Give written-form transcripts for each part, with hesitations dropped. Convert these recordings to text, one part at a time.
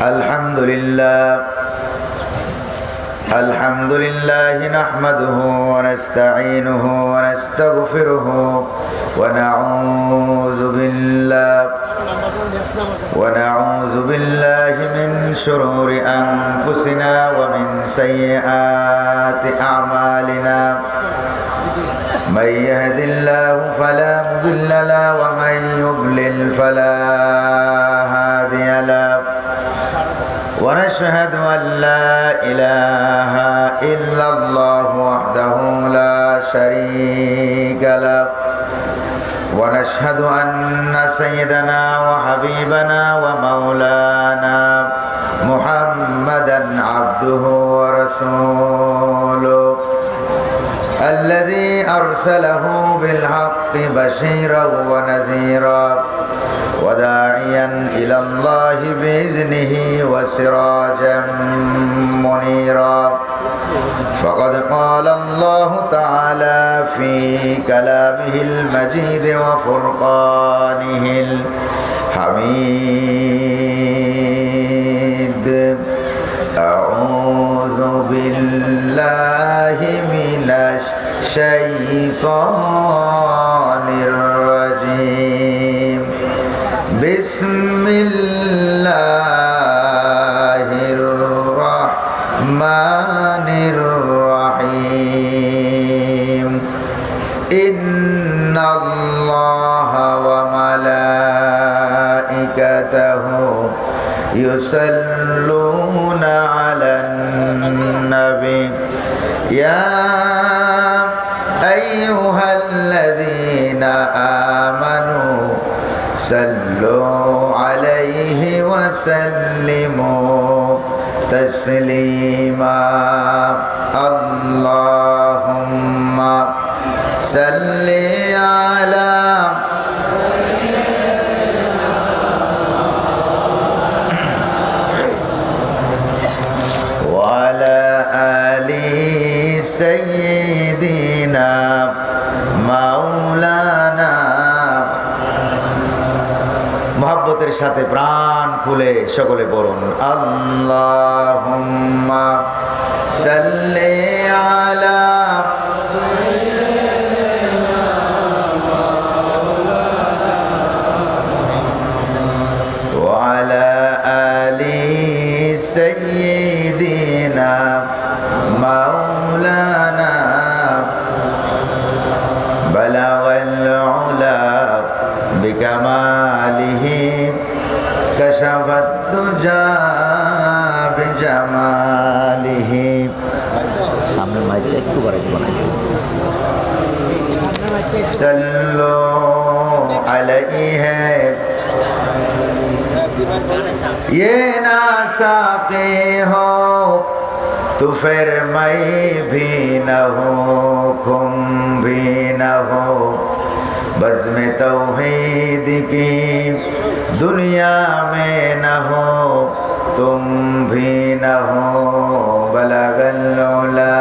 الحمد لله نحمده ونستعينه ونستغفره ونعوذ بالله من شرور أنفسنا ومن سيئات أعمالنا من يهد الله فلا مضل له ومن يضلل فلا هادي له ونشهد أن لا إله إلا الله وحده لا شريك له ونشهد أن سيدنا وحبيبنا ومولانا محمدا عبده ورسوله الذي أرسله بالحق بشيرا ونذيرا وداعيا إلى الله بإذنه وسراجا منيرا فقد قال الله تعالى في كلامه المجيد وفرقانه الحميد أعوذ بالله من الشيطان الرجيم بسم الله الرحمن الرحيم إن الله وملائكته يصلون على النبي يا أيها الذين آمنوا صلوا عليه وسلموا تسليما اللهم صل على وعلى آل سيدنا مولانا মোহাব্বতের সাথে প্রাণ খুলে সকলে বলুন আল্লাহুম্মা সাল্লি আলা ওয়া আলা আলি সাইয়্যিদিনা মাওলানা বালাগাল উলা بكماله كشف الدجى بجماله सामने माइक একটু করে দিব না सल्लो अलैहि ये ना साक़ी हो तो फिर मैं भी न हो खुम भी न हो बज़्म तौहीद की दुनिया में न हो तुम भी न हो बलगल उला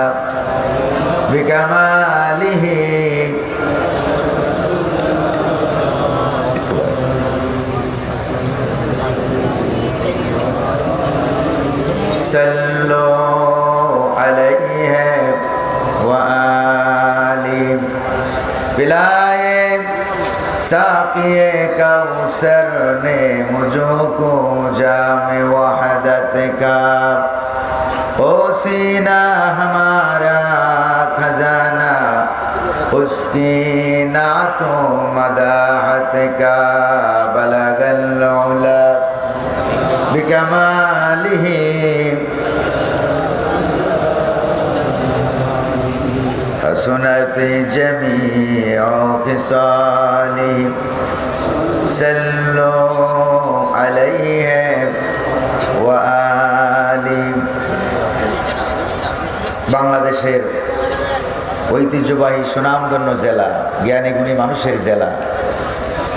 बिकमालिही सल्लो अलैहि व आलि पिलाए साक़िए कौसर ने मुझको जामे वहदत का ओ सीना हमारा खजाना उसकी नातों मदाहत का बलगल उला बिकमालिही हसनत जमीअ खिसालिही सल्लो अलैहि व आलि বাংলাদেশের ঐতিহ্যবাহী সুনামধন্য জেলা, জ্ঞানী গুণী মানুষের জেলা,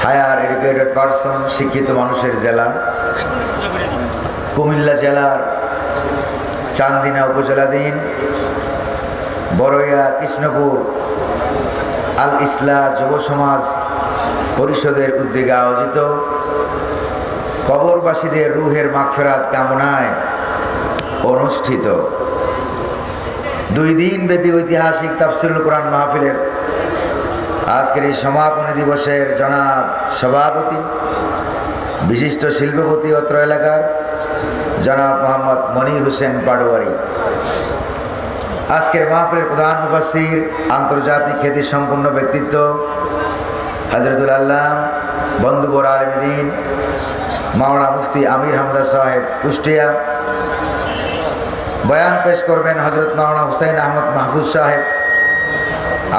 হায়ার এডুকেটেড পারসন, শিক্ষিত মানুষের জেলা, কুমিল্লা জেলার চান্দিনা উপজেলাধীন বড়ইয়া কৃষ্ণপুর আল ইসলাহ যুব সমাজ পরিষদের উদ্যোগে আয়োজিত কবরবাসীদের রুহের মাগফিরাত কামনায় অনুষ্ঠিত 2 দিন ব্যাপী ঐতিহাসিক তাফসীরুল কোরআন মাহফিলের আজকের এই সমাপনী দিবসের জনাব সভাপতি, বিশিষ্ট শিল্পপতি অত্র এলাকার জনাব মোহাম্মদ মনির হোসেন পাটোয়ারি, আজকের মাহফিলের প্রধান মুফাসসির, আন্তর্জাতিক খ্যাতিসম্পন্ন ব্যক্তিত্ব হযরতুল আল্লাহ বন্ধুবর আলেমে দ্বীন মাওলানা মুফতি আমির হামজা সাহেব কুষ্টিয়া। বয়ান পেশ করবেন হযরত মাওলানা হুসাইন আহমদ মাহফুজ সাহেব।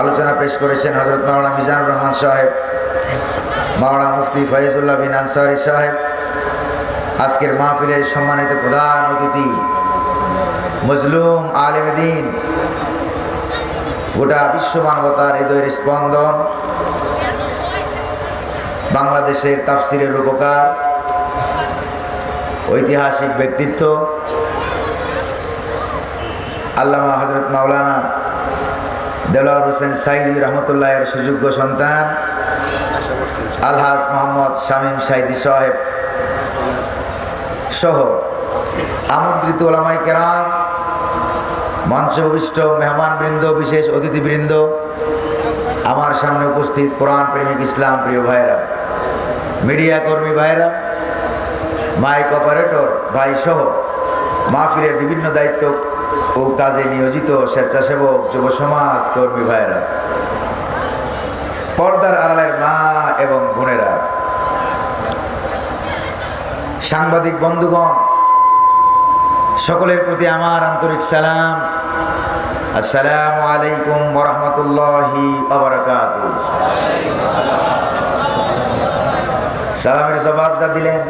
আলোচনা পেশ করেছেন হযরত মাওলানা মিজানুর রহমান সাহেব, মাওলানা মুফতি ফয়েজুল্লাহ বিন আনসারী সাহেব। আজকের মাহফিলের সম্মানিত প্রধান অতিথি মজলুম আলেমে দ্বীন, গোটা বিশ্ব মানবতার হৃদয়ের স্পন্দন, বাংলাদেশের তাফসিরের রূপকার, ঐতিহাসিক ব্যক্তিত্ব আল্লামা হযরত মাওলানা দেলোয়ার হোসেন সাইদি রহমতুল্লাহের সুযোগ্য সন্তান আলহাজ মোহাম্মদ শামীম সাইদি সাহেব সহ আমন্ত্রিত ওলামায়ে কেরাম, মঞ্চবিষ্ট মেহমানবৃন্দ, বিশেষ অতিথিবৃন্দ, আমার সামনে উপস্থিত কোরআন প্রেমিক ইসলাম প্রিয় ভাইরা, মিডিয়া কর্মী ভাইরা, মাইক অপারেটর ভাই সহ মাহফিলের বিভিন্ন দায়িত্ব ও কাজে নিয়োজিত স্বেচ্ছাসেবক যুব সমাজ কর্মী ভাইরা, পর্দার আড়ালের মা এবং বোনেরা, সাংবাদিক বন্ধুগণ, সকলের প্রতি আমার আন্তরিক সালাম। আসসালামু আলাইকুম ওয়া রাহমাতুল্লাহি ওয়া বারাকাতুহু। সালামের জবাব যা দিলেন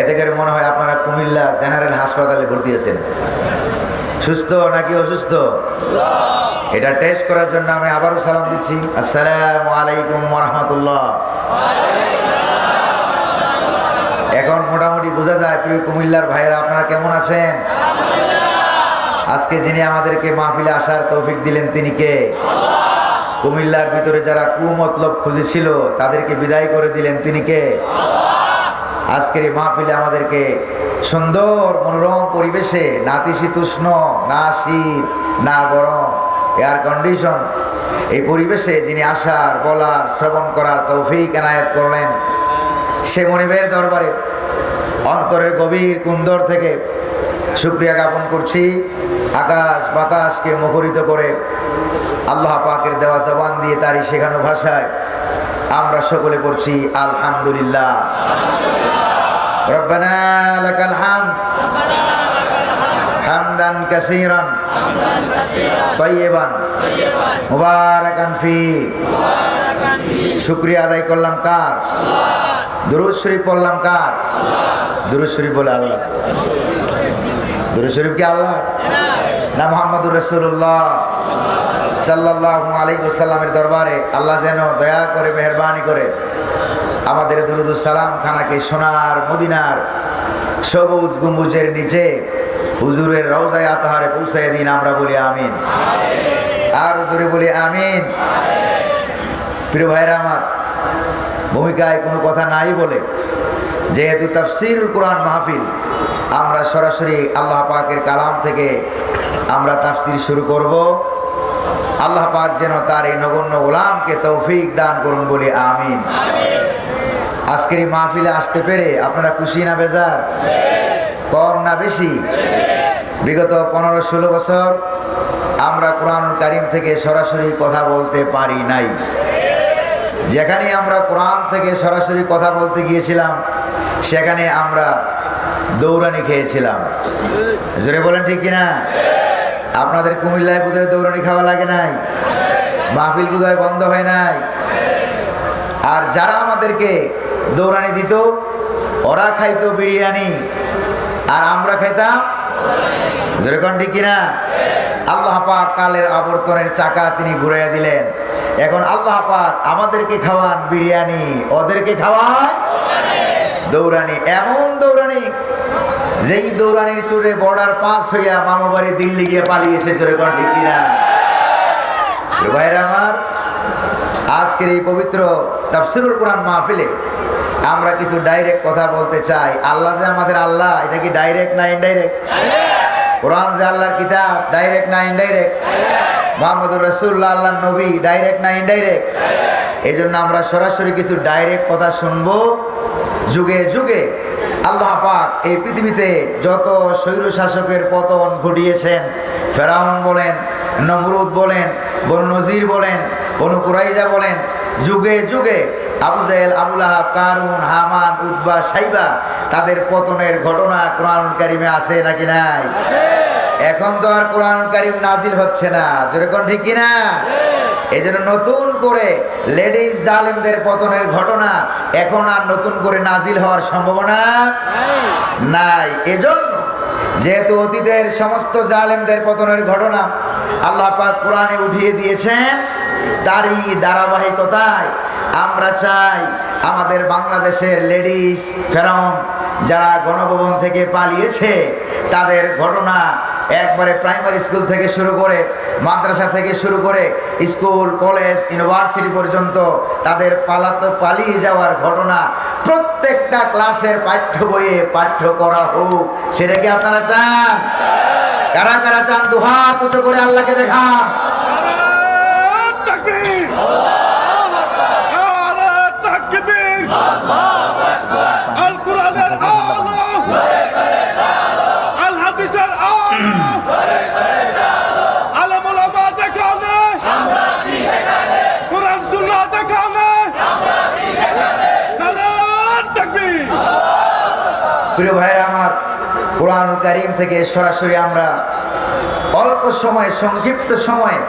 এতে করে মনে হয় আপনারা কুমিল্লা জেনারেল হাসপাতালে ভর্তি আছেন। সুস্থ নাকি অসুস্থ এটা টেস্ট করার জন্য আমি আবারও সালাম দিচ্ছি। আসসালামু আলাইকুম ওয়া রাহমাতুল্লাহ। এখন মোটামুটি বোঝা যায় প্রিয় কুমিল্লার ভাইয়েরা আপনারা কেমন আছেন। আজকে যিনি আমাদেরকে মাহফিলে আসার তৌফিক দিলেন তিনি কে? কুমিল্লার ভিতরে যারা কুমতলব খুঁজেছিল তাদেরকে বিদায় করে দিলেন তিনি কে? আজকের এই মাহফিলে আমাদেরকে সুন্দর মনোরম পরিবেশে, নাতিশীতোষ্ণ, না শীত না গরম, এয়ার কন্ডিশন, এই পরিবেশে যিনি আসার, বলার, শ্রবণ করার তৌফিক এনায়েত করলেন, সে মনিবের দরবারে অন্তরের গভীর কুন্দর থেকে শুকরিয়া জ্ঞাপন করছি। আকাশ বাতাসকে মুখরিত করে আল্লাহ পাকের দেওয়া জবান দিয়ে তারই শেখানো ভাষায় আমরা সকলে পড়ছি আলহামদুলিল্লাহ। রব্বানা লাকাল হামদ হামদান কাসীরান তাইয়িবান মুবারাকান ফি। শুকরিয়া আদায় করলাম কার? দুরূদ শরীফ পড়লাম কার? দুরূদ শরীফ বলে আল্লাহ। দুরূদ শরীফ কি আল্লাহ না মুহাম্মদুর রাসূলুল্লাহ সাল্লাল্লাহু আলাইহি ওয়াসাল্লামের দরবারে আল্লাহ যেন দয়া করে, মেহেরবানি করে আমাদের দুরূদুস সালাম খানাকে সোনার মদিনার সবুজ গম্বুজের নিচে হুজুরের রওজায়ে আতহারে পৌঁছায় দিন। আমরা বলি আমিন। আর জোরে বলি আমিন। প্রিয় ভাইরা আমার, ভূমিকায় কোনো কথা নাই বলে, যেহেতু তাফসীরুল কোরআন মাহফিল, আমরা সরাসরি আল্লাহ পাকের কালাম থেকে আমরা তাফসীর শুরু করব। আল্লাহ পাক যেন তার এই নগণ্য গোলামকে তৌফিক দান করুন, বলি আমিন। আজকের এই মাহফিলে আসতে পেরে আপনারা খুশি না বেজার? কম না বেশি? বিগত 15-16 বছর আমরা কোরআনুল কারীম থেকে সরাসরি কথা বলতে পারি নাই। যেখানে আমরা কোরআন থেকে সরাসরি কথা বলতে গিয়েছিলাম সেখানে আমরা দৌড়ানি খেয়েছিলাম। জোরে বলেন ঠিক কিনা? আপনাদের কুমিল্লায় বোধহয় দৌড়ানি খাওয়া লাগে নাই, মাহফিল বোধহয় বন্ধ হয় নাই। আর যারা আমাদেরকে দৌড়ানি দিত ওরা খাইতো বিরিয়ানি আর আমরা খাইতাম, যেরকম ঠিক কিনা? আল্লাহ পাক কালের আবর্তনের চাকা তিনি ঘুরাইয়া দিলেন। এখন আল্লাহ পাক আমাদেরকে খাওয়ান বিরিয়ানি, ওদেরকে খাওয়ান দৌড়ানি। এমন দৌড়ানি যেই দৌড়ানির চোরে বর্ডার পাস হইয়া মামা বাড়ি দিল্লি গিয়ে পালিয়েছে, যেরকম ঠিক কিনা? ভাইরা আমার, আজকের এই পবিত্র তাফসীরুল কোরআন মাহফিলে আমরা কিছু ডাইরেক্ট কথা বলতে চাই। আল্লাহ যে আমাদের আল্লাহ, এটা কি ডাইরেক্ট না ইনডাইরেক্ট? কোরআন যে আল্লাহর কিতাব, ডাইরেক্ট না ইনডাইরেক্ট? মুহাম্মদুর রাসূলুল্লাহ আল্লাহর নবী, ডাইরেক্ট না ইনডাইরেক্ট? এই জন্য আমরা সরাসরি কিছু ডাইরেক্ট কথা শুনবো। যুগে যুগে আল্লাহ পাক এই পৃথিবীতে যত স্বৈর শাসকের পতন ঘটিয়েছেন, ফেরাউন বলেন, নমরুদ বলেন, বনু নজির বলেন, বনু কুরাইজা বলেন, যুগে যুগে আবু জাহেল, আবু লাহাব, কারুন, হামান, উতবা, সাইবা, তাদের পতনের ঘটনা কোরআনুল কারিমে আছে নাকি নাই? এখন তো আর কোরআনুল কারিম নাজিল হচ্ছে না, যেরকম ঠিক কিনা? এই জন্য নতুন করে লেডিস জালেমদের পতনের ঘটনা এখন আর নতুন করে নাজিল হওয়ার সম্ভাবনা নাই। এজন্য যেহেতু অতীতের সমস্ত জালেমদের পতনের ঘটনা আল্লাহ পাক কোরআনে উঠিয়ে দিয়েছেন, তারই ধারাবাহিকতায় আমরা চাই আমাদের বাংলাদেশের লেডিস ফেরাউন যারা গণভবন থেকে পালিয়েছে তাদের ঘটনা একবারে প্রাইমারি স্কুল থেকে শুরু করে, মাদ্রাসা থেকে শুরু করে, স্কুল, কলেজ, ইউনিভার্সিটি পর্যন্ত তাদের পালিয়ে যাওয়ার ঘটনা প্রত্যেকটা ক্লাসের পাঠ্য বইয়ে পাঠ্য করা হোক। সেটা কি আপনারা চান? কারা কারা চান দুহাত উঁচু করে আল্লাহকে দেখান। প্রিয় ভাইরা আমার, কোরআনুল কারীম থেকে সরাসরি আমরা অল্প সময়, সংক্ষিপ্ত সময়ে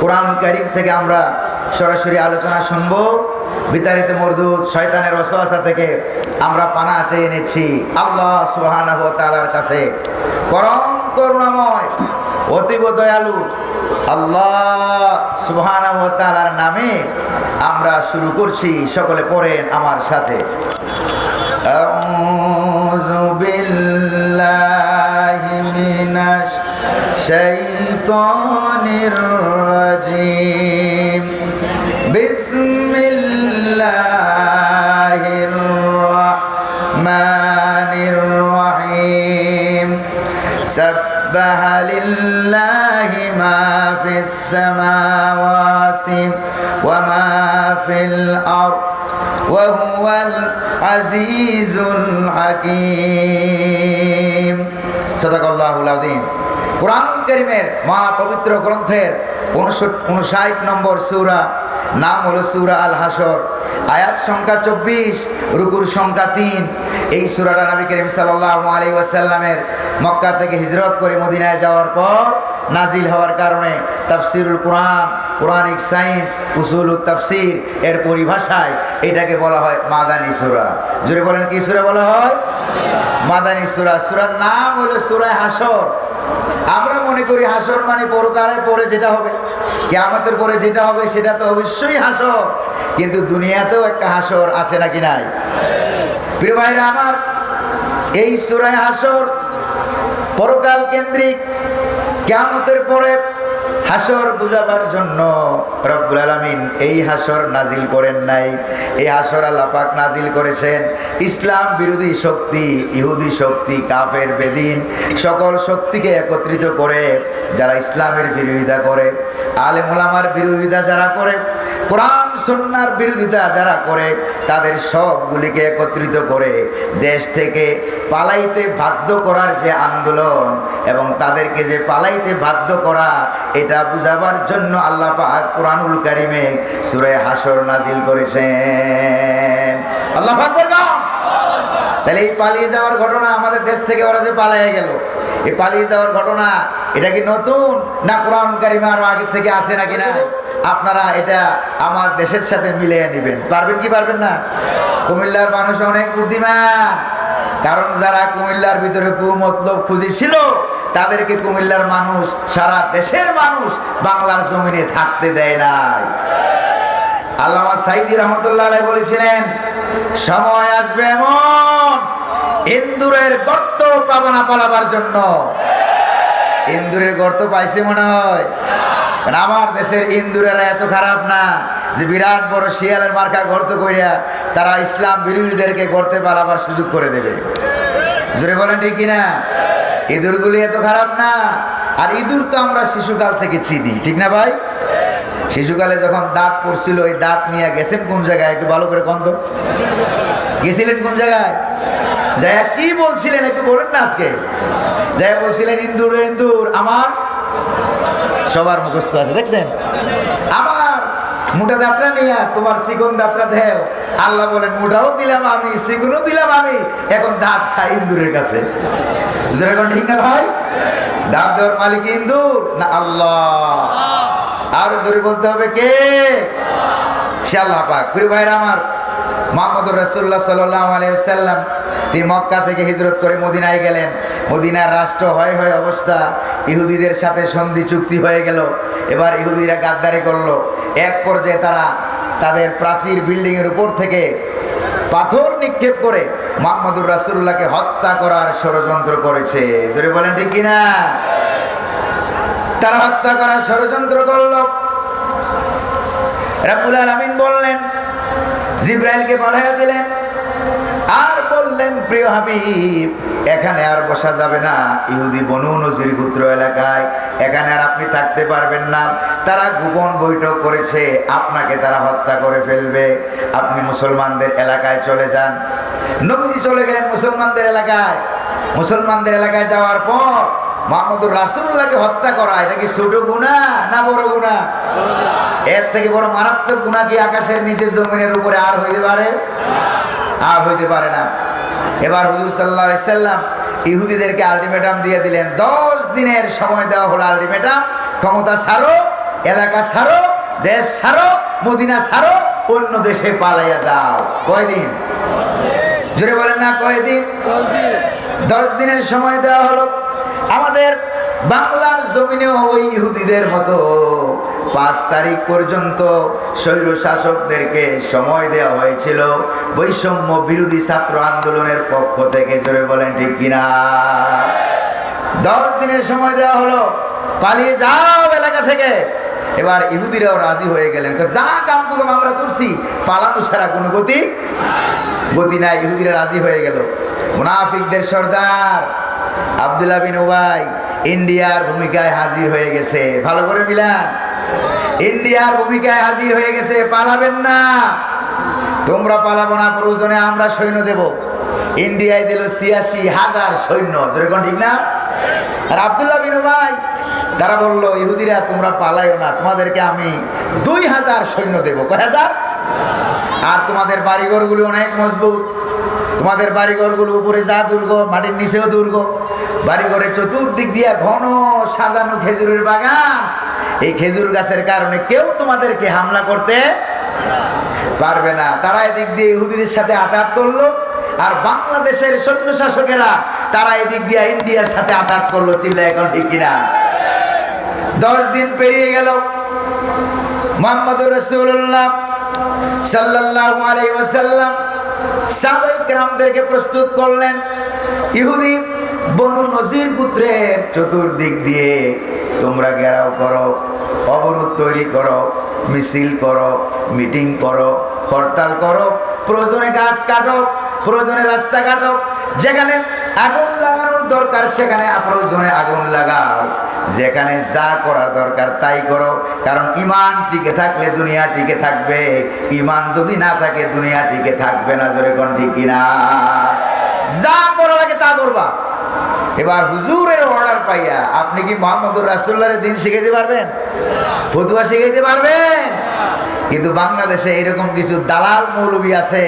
কোরআনুল কারীম থেকে আমরা সরাসরি আলোচনা শুনব। বিতাড়িত মরদুদ শয়তানের ওয়াসওয়াসা থেকে আমরা পানা চেয়ে নিচ্ছি আল্লাহ সুবহানাহু ওয়া তাআলার কাছে। পরম করুণাময়, অতীব দয়ালু আল্লাহ সুবহানাহু ওয়া তাআলার নামে আমরা শুরু করছি। সকলে পড়েন আমার সাথে। আউযু বিল্লাহি মিনাশ শাইতানির রাজীম। বিসমিল্লাহির রাহমানির রহিম। সাব্বাহা লিল্লাহি মা ফিস সামাওয়াতি ওয়া মা ফিল আরদ ওয়া হুয়াল আজিজুল হাকীম। সাদাকাল্লাহুল আযীম। কোরআন কারীমের মহা পবিত্র গ্রন্থের 59 নম্বর সূরা, নাম হলো সূরা আল হাসর। আয়াত সংখ্যা 24, রুকুর সংখ্যা 3। এই সূরাটা নবী করিম সাল্লাল্লাহু আলাইহি ওয়াসাল্লামের মক্কা থেকে হিজরত করে মদিনায় যাওয়ার পর নাজিল হওয়ার কারণে তাফসিরুল কোরআন, কোরআনিক সায়েন্স, উসুলুত তাফসির এর পরিভাষায় এটাকে বলা হয় মাদানী সূরা। জোরে বলেন কি সূরা বলা হয়? মাদানী সূরা। সূরার নাম হলো সূরা হাসর। আমরা মনে করি হাসর মানে পরকালের পরে যেটা হবে, কিয়ামতের পরে যেটা হবে সেটা তো অবশ্যই হাসর, কিন্তু দুনিয়াতেও একটা হাসর আছে নাকি নাই? প্রিয় ভাইরা আমার, এই সূরা হাসর পরকাল কেন্দ্রিক। কিয়ামতের পরে হাসর বুঝাবার জন্য রব্বুল আলামিন এই হাসর নাজিল করেন নাই। এই হাসর আল্লাহ পাক নাজিল করেছেন ইসলাম বিরোধী শক্তি, ইহুদি শক্তি, কাফের, বেদিন সকল শক্তিকে একত্রিত করে যারা ইসলামের বিরোধিতা করে, আলেম ওলামার বিরোধিতা যারা করে, কোরআন সুন্নাহর বিরোধিতা যারা করে, তাদের সবগুলিকে একত্রিত করে দেশ থেকে পালাইতে বাধ্য করার যে আন্দোলন এবং তাদেরকে যে পালাইতে বাধ্য করা, এটা বুঝাবার জন্য আল্লাহ পাক কোরআনুল কারীমে সূরা হাসর নাজিল করেছেন। আল্লাহ পাক বললেন, তাহলে এই পালিয়ে যাওয়ার ঘটনা, আমাদের দেশ থেকে ওরা যে পালিয়ে গেল, এই পালিয়ে যাওয়ার ঘটনা এটা কি নতুন না কোরআনুল কারীমে আরো আগে থেকে আছে নাকি না? আপনারা এটা আমার দেশের সাথে মিলিয়ে নেবেন। পারবেন কি পারবেন না? কুমিল্লার মানুষ অনেক বুদ্ধিমান, কারণ যারা কুমিল্লার ভিতরে কুমতলব খুঁজেছিল তাদেরকে কুমিল্লার মানুষ, সারা দেশের মানুষ বাংলার জমিনে থাকতে দেয় নাই। আল্লামা সাঈদী রহমতুল্লাহ আলাইহি বলেছিলেন, সময় আসবে এমন ইন্দুরের গর্ত পাবা না পালাবার জন্য। ইন্দুরের গর্ত পাইছে মনে হয়? কারণ আমার দেশের ইন্দুরেরা এত খারাপ না যে বিরাট বড় শিয়ালের মার্কা গর্ত কইরা তারা ইসলাম বিরোধীদেরকে গর্তে পালাবার সুযোগ করে দেবে। জোরে বলেন ঠিক কিনা? ইঁদুরগুলি এত খারাপ না। আর ইঁদুর তো আমরা শিশুকাল থেকে চিনি, ঠিক না ভাই? শিশুকালে যখন দাঁত পড়ছিল, ওই দাঁত নিয়ে গেছেন কোন জায়গায়? একটু ভালো করে কন্ত গেছিলেন কোন জায়গায়? যাই কি বলছিলেন একটু বলেন না আজকে। যাই বলছিলেন ইন্দুর ইন্দুর আমার, সবার মুখস্থ আছে দেখছেন, আমার মোটা দাঁতটা নিয়ে তোমার চিকন দাঁতটা দেও। আল্লাহ বলেন মোটাও দিলাম আমি, চিকনও দিলাম আমি, এখন দাঁত চাই ইন্দুরের কাছে। যেরকম ঠিক না ভাই? দাঁত দেওয়ার মালিক ইন্দুর না আল্লাহ? আর জোরে বলতে হবে কে? সে আল্লাহ পাক। প্রিয় ভাইরা আমার, মুহাম্মদুর রাসূলুল্লাহ সাল্লাল্লাহু আলাইহি ওয়াসাল্লাম তিনি মক্কা থেকে হিজরত করে মদিনায় গেলেন। মদিনার রাষ্ট্র হয় অবস্থা, ইহুদিদের সাথে সন্ধি চুক্তি হয়ে গেল। এবার ইহুদিরা গাদ্দারি করলো। এক পর্যায়ে তারা তাদের প্রাচীর বিল্ডিংয়ের উপর থেকে পাথর নিক্ষেপ করে মুহাম্মদুর রাসূলুল্লাহকে হত্যা করার ষড়যন্ত্র করেছে। জোরে বলেন ঠিক কিনা? তারা হত্যা করার ষড়যন্ত্র করলো। রাব্বুল আলামিন বললেন, জিবরাইলকে পাঠিয়ে দিলেন আর বললেন, প্রিয় হাবিব এখানে আর বসা যাবে না, ইহুদি বনু নজির গোত্র এলাকায় এখানে আর আপনি থাকতে পারবেন না। তারা গোপন বৈঠক করেছে, আপনাকে তারা হত্যা করে ফেলবে। আপনি মুসলমানদের এলাকায় চলে যান। নবীজি চলে গেলেন মুসলমানদের এলাকায়। মুসলমানদের এলাকায় যাওয়ার পর মুহাম্মদুর রাসূলুল্লাহকে হত্যা করা, এটা কি ছোট গুনাহ না বড় গুনাহ? এর থেকে বড় মারাত্মক গুনাহ কি আকাশের নিচে জমিনের উপরে আর হইতে পারে? আর হইতে পারে না। এবার হুজুর সাল্লাল্লাহু আলাইহি সাল্লাম ইহুদিদেরকে আলটিমেটাম দিয়ে দিলেন। 10 দিনের সময় দেওয়া হলো আলটিমেটাম। ক্ষমতা ছাড়ো, এলাকা ছাড়ো, দেশ ছাড়ো, মদিনা ছাড়ো, অন্য দেশে পালাইয়া যাও। কয়দিন? জোরে বলেন না কয়দিন? 10 দিনের সময় দেওয়া হলো। আমাদের বাংলার জমিনেও ওই ইহুদিদের মতো 5 তারিখ পর্যন্ত স্বৈর শাসকদেরকে সময় দেওয়া হয়েছিল বৈষম্য বিরোধী ছাত্র আন্দোলনের পক্ষ থেকে। জোরে বলেন ঠিক কিনা? 10 দিনের সময় দেওয়া হলো, পালিয়ে যাও এলাকা থেকে। এবার ইহুদিরাও রাজি হয়ে গেলেন, যা কাম আমরা করছি, পালানো ছাড়া কোনো গতি নাই। ইহুদিরা রাজি হয়ে গেল। মুনাফিকদের সর্দার আব্দুল্লাহ বিন উবাই ইন্ডিয়ার ভূমিকায় হাজির হয়ে গেছে। ভালো করে মিলান, ইন্ডিয়ার ভূমিকায় হাজির হয়ে গেছে। পালাবেন না, তোমরা পালাবো না, প্রয়োজনে আমরা সৈন্য দেব। ইন্ডিয়ায় দিল ৮৬,০০০ সৈন্য। যেরকম ঠিক না? আর আব্দুল্লাহ বিন উবাই তারা বললো, ইহুদিরা তোমরা পালাইও না, তোমাদেরকে আমি ২,০০০ সৈন্য দেব। কয় হাজার? আর তোমাদের বাড়িঘরগুলো অনেক মজবুত, তোমাদের বাড়িঘরগুলো উপরে যা দুর্গ, মাটির নিচেও দুর্গ। বাড়িঘরের চতুর্দিক দিয়ে ঘন সাজানো খেজুরের বাগান। এই খেজুর গাছের কারণে কেউ তোমাদেরকে হামলা করতে পারবে না। তারা এদিক দিয়ে ইহুদিদের সাথে আঘাত করলো, আর বাংলাদেশের সৈন্য শাসকেরা তারা এদিক দিয়ে ইন্ডিয়ার সাথে আঘাত করলো। চিল্লা এখন ঠিক কিনা? 10 দিন পেরিয়ে গেল। মুহাম্মদুর রাসূলুল্লাহ সাল্লাল্লাহু আলাইহি ওয়াসাল্লাম সাহাবায়ে কেরামদেরকে প্রস্তুত করলেন। ইহুদি বনু নজির পুত্রের চতুর্দিক দিয়ে তোমরা ঘেরাও করো, অবরোধ তৈরি করো, মিছিল করো, মিটিং করো, হরতাল করো, প্রয়োজনে গাছ কাটো, প্রয়োজনে রাস্তা কাটো, যেখানে আগুন লাগানোর দরকার সেখানে প্রয়োজনে আগুন লাগাও, যেখানে যা করার দরকার তাই করো। কারণ ইমান টিকে থাকলে দুনিয়া টিকে থাকবে, ইমান যদি না থাকে দুনিয়া টিকে থাকবে না। জোরে কোন ঠিক কিনা? যা করা লাগে তা করবা। এবার হুজুরের অর্ডার পাইয়া আপনি কি মুহাম্মদুর রাসূলুল্লাহর দিন শিখাইতে পারবেন? ফতুয়া শিখাইতে পারবেন? কিন্তু বাংলাদেশে এরকম কিছু দালাল মৌলবী আছে,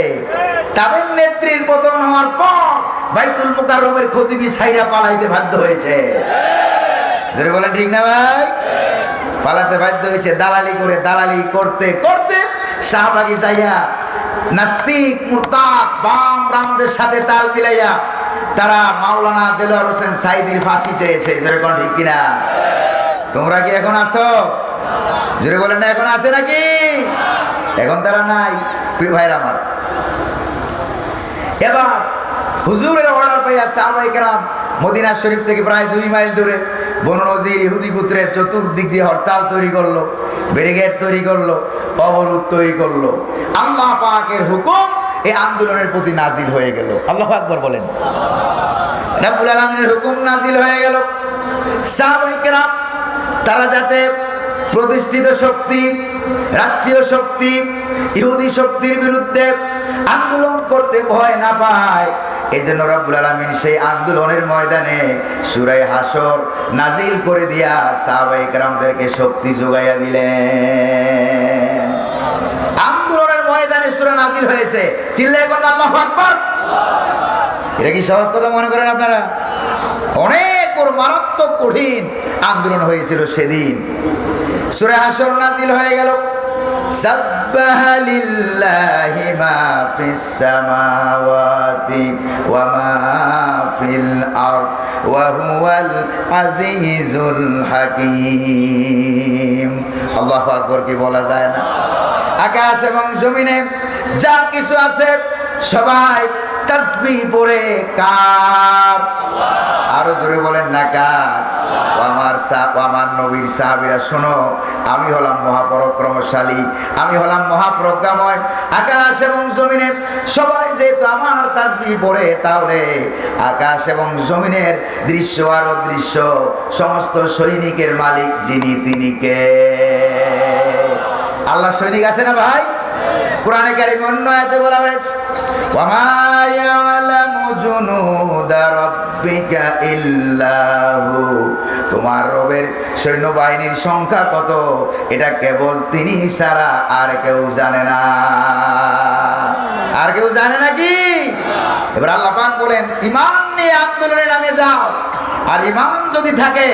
তাদের নেত্রীর পতন হওয়ার পর বাইতুল মুকাররমের খতিবি ছাইরা পালাইতে বাধ্য হয়েছে। যদি বলেন ঠিক না ভাই? পালাতে বাধ্য হয়েছে। দালালি করে, দালালি করতে করতে শাহবাগী যাইয়া নাস্তিক মুরতাদ বাম রামদের সাথে তাল মিলাইয়া তারা মাওলানা দেলোয়ার হোসেন সাইদির ফাঁসি চেয়েছে। যেরকম ঠিক কিনা? তোমরা কি এখন আছো? জোরে বলেন না, এখন আছে নাকি? এখন তারা নাই। প্রিয় ভাইরা আমার, এবার হুজুরের অর্ডার পাইয়া সাহাবায়ে কেরাম মদিনা শরীফ থেকে প্রায় 2 মাইল দূরে বনু নজির ইহুদি গোত্রের চতুর্দিক দিয়ে হরতাল তৈরি করলো, ব্যারিকেড তৈরি করলো, অবরোধ তৈরি করলো। আল্লাহ পাকের হুকুম এই আন্দোলনের প্রতি নাজিল হয়ে গেল। আল্লাহু আকবার বলেন। রব্বুল আলামিনের হুকুম নাজিল হয়ে গেল। সাহাবায়ে কেরাম তারা যাতে প্রতিষ্ঠিত শক্তি, রাষ্ট্রীয় শক্তি, ইহুদি শক্তির বিরুদ্ধে আন্দোলন করতে ভয় না পায়, এই জন্য রব্বুল আলামিন সেই আন্দোলনের ময়দানে সূরা হাসর নাজিল করে দিয়া সাহাবায়ে কেরামদেরকে শক্তি যোগাইয়া দিলেন। আন্দোলনের ময়দানে সূরা নাজিল হয়েছে, চিল্লায়ে বলেন আল্লাহু আকবার। এটা কি সহজ কথা মনে করেন আপনারা? অনেক বড় মারাত্মক কঠিন আন্দোলন হয়েছিল সেদিন। সূরা হাসর নাজিল হয়ে গেল। সাব্বাহা লিল্লাহি মা ফিস সামাওয়াতি ওয়া মা ফিল আরদ ওয়া হুয়াল আজিজুল হাকীম। আল্লাহু আকবার কি বলা যায় না? আকাশ এবং জমিনে যা কিছু আছে সবাই তাসবিহ পড়ে কার? আরো জোরে বলেন না কার? আমার নবীর সাহাবীরা শোনো, আমি হলাম মহাপরাক্রমশালী, আমি হলাম মহাপ্রজ্ঞাময়। আকাশ এবং জমিনে সবাই যেহেতু আমার তাসবিহ পড়ে, তাহলে আকাশ এবং জমিনের দৃশ্য আর অদৃশ্য সমস্ত সৈনিকের মালিক যিনি, তিনি কে? আল্লাহ সৈনিক আছে না ভাই? কোরআনে কারীমে অন্য আয়াতে বলা হয়েছে, ওয়া মা ইয়ালামু জুনুদা রাব্বিকা ইল্লাহু, তোমার রবের সৈন্যবাহিনীর সংখ্যা কত এটা কেবল তিনি ছাড়া আর কেউ জানে না। আর কেউ জানে নাকি? এবার আল্লাহ পাক বলেন, ঈমান নিয়ে আন্দোলনে নামে যাও, আর ঈমান যদি থাকে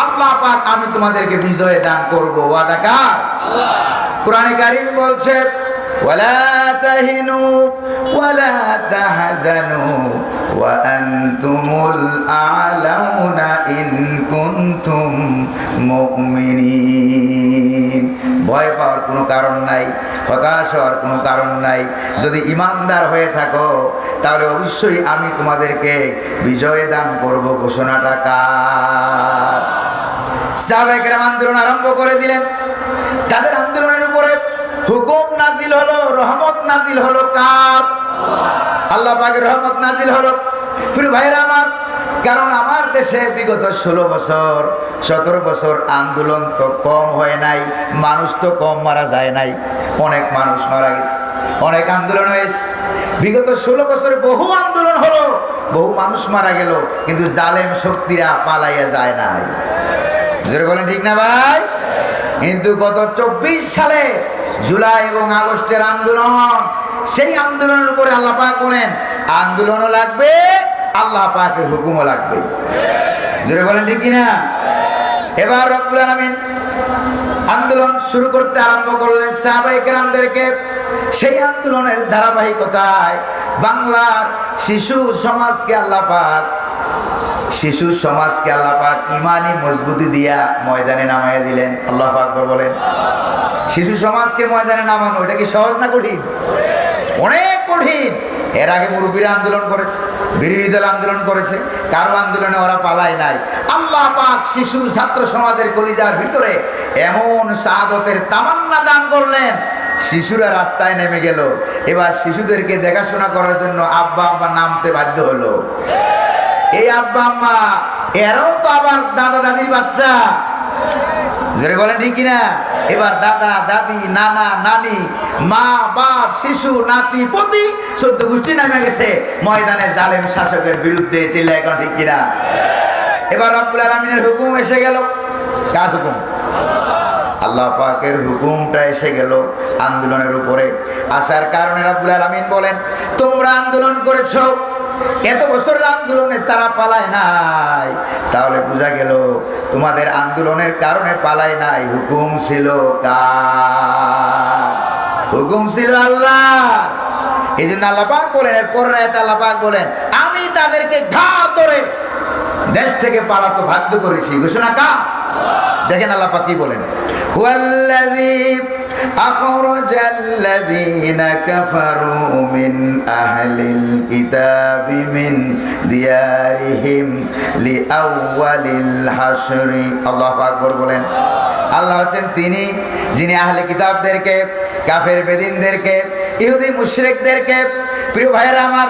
আল্লাহ পাক আমি তোমাদেরকে বিজয় দান করব। ওয়াদা কার? আল্লাহ। কোরআনে কারীম বলছে, ওয়ালা তাহিনু ওয়ালা তাহজানু ওয়া আনতুমুল আ'লাউনা ইন কুনতুম মুমিনিন। ভয় পাওয়ার কোনো কারণ নাই, হতাশ হওয়ার কোনো কারণ নাই। যদি ঈমানদার হয়ে থাকো তাহলে অবশ্যই আমি তোমাদেরকে বিজয় দান করব। ঘোষণাটা কার? সাহাবায়ে কেরাম আন্দোলন আরম্ভ করে দিলেন। তাদের আন্দোলনের উপরে হুকুম নাজিল হলো, রহমত নাজিল হলো কার? আল্লাহ পাকের রহমত নাজিল হলো। প্রিয় ভাইরা আমার, কারণ আমার দেশে বিগত 16 বছর 17 বছর আন্দোলন তো কম হয় নাই, মানুষ তো কম মারা যায় নাই, অনেক মানুষ মারা গেছে, অনেক আন্দোলন হয়েছে। বিগত 16 বছরে বহু আন্দোলন হলো, বহু মানুষ মারা গেল, কিন্তু জালেম শক্তিরা পালাইয়া যায় নাই। জোরে বলেন ঠিক না ভাই? কিন্তু গত 24 সালে জুলাই এবং আগস্টের আন্দোলন, সেই আন্দোলনের উপরে আল্লাহ পাক বলেন আন্দোলনও লাগবে, আল্লাহ পাকের হুকুমও লাগবে। জোরে বলেন ঠিক কিনা? এবার রব্বুল আলামিন আন্দোলন শুরু করতে আরম্ভ করলেন সাহাবায়ে কেরামদেরকে। সেই আন্দোলনের ধারাবাহিকতায় বাংলার শিশু সমাজকে আল্লাহ পাক ইমানি মজবুতি দিয়া ময়দানে নামাইয়া দিলেন। আল্লাহু আকবার বলেন। শিশু সমাজকে ময়দানে নামানো এটা কি সহজ না কঠিন? অনেক কঠিন। এর আগে মুরব্বীরা আন্দোলন করেছে, বিরোধী দল আন্দোলন করেছে, কারো আন্দোলনে ওরা পালায় নাই। আল্লাহ পাক শিশু ছাত্র সমাজের কলিজার ভিতরে এমন শাহাদতের তামান্না দান করলেন, শিশুরা রাস্তায় নেমে গেল। এবার শিশুদেরকে দেখাশোনা করার জন্য আব্বা আম্মা নামতে বাধ্য হলো। এই আব্বা আম্মা এরাও তো আবার দাদা দাদির বাচ্চা। জোরে বলেন ঠিক কিনা? এবার দাদা দাদি, নানা নানি, মা বাপ, শিশু নাতি পতি 14 গোষ্ঠী নামে গেছে ময়দানে জালেম শাসকের বিরুদ্ধে। চিল্লায় এখন ঠিক কিনা? এবার রব্বুল আলামিনের হুকুম এসে গেল। কার হুকুম? আল্লাহ পাকের হুকুমটা এসে গেল আন্দোলনের উপরে। আসার কারণে রব্বুল আলামিন বলেন, তোমরা আন্দোলন করেছো, এত বছরের আন্দোলনে তারা পালায় নাই, তাহলে বোঝা গেল তোমাদের আন্দোলনের কারণে পালায় নাই। হুকুম ছিল কার? হুকুম ছিল আল্লাহ। এই জন্য আল্লাহ পাক বলেন, এরপর আল্লাহ পাক বলেন, আমি তাদেরকে ঘাড় ধরে দেশ থেকে পালাতে বাধ্য করেছি। ঘোষণা কার? দেখেন আল্লাহ পাক কি বলেন, হুয়াল্লাযী আখরাজাল্লাযীনা কাফারু মিন আহলিল কিতাবি মিন দিয়ারিহিম লিআউয়ালিল হাশরি। আল্লাহু আকবার বলেন। আল্লাহ হচ্ছেন তিনি যিনি আহলে কিতাবদেরকে, কাফের বেদিনদেরকে, ইহুদি মুশরিকদেরকে, প্রিয় ভাইয়েরা আমার,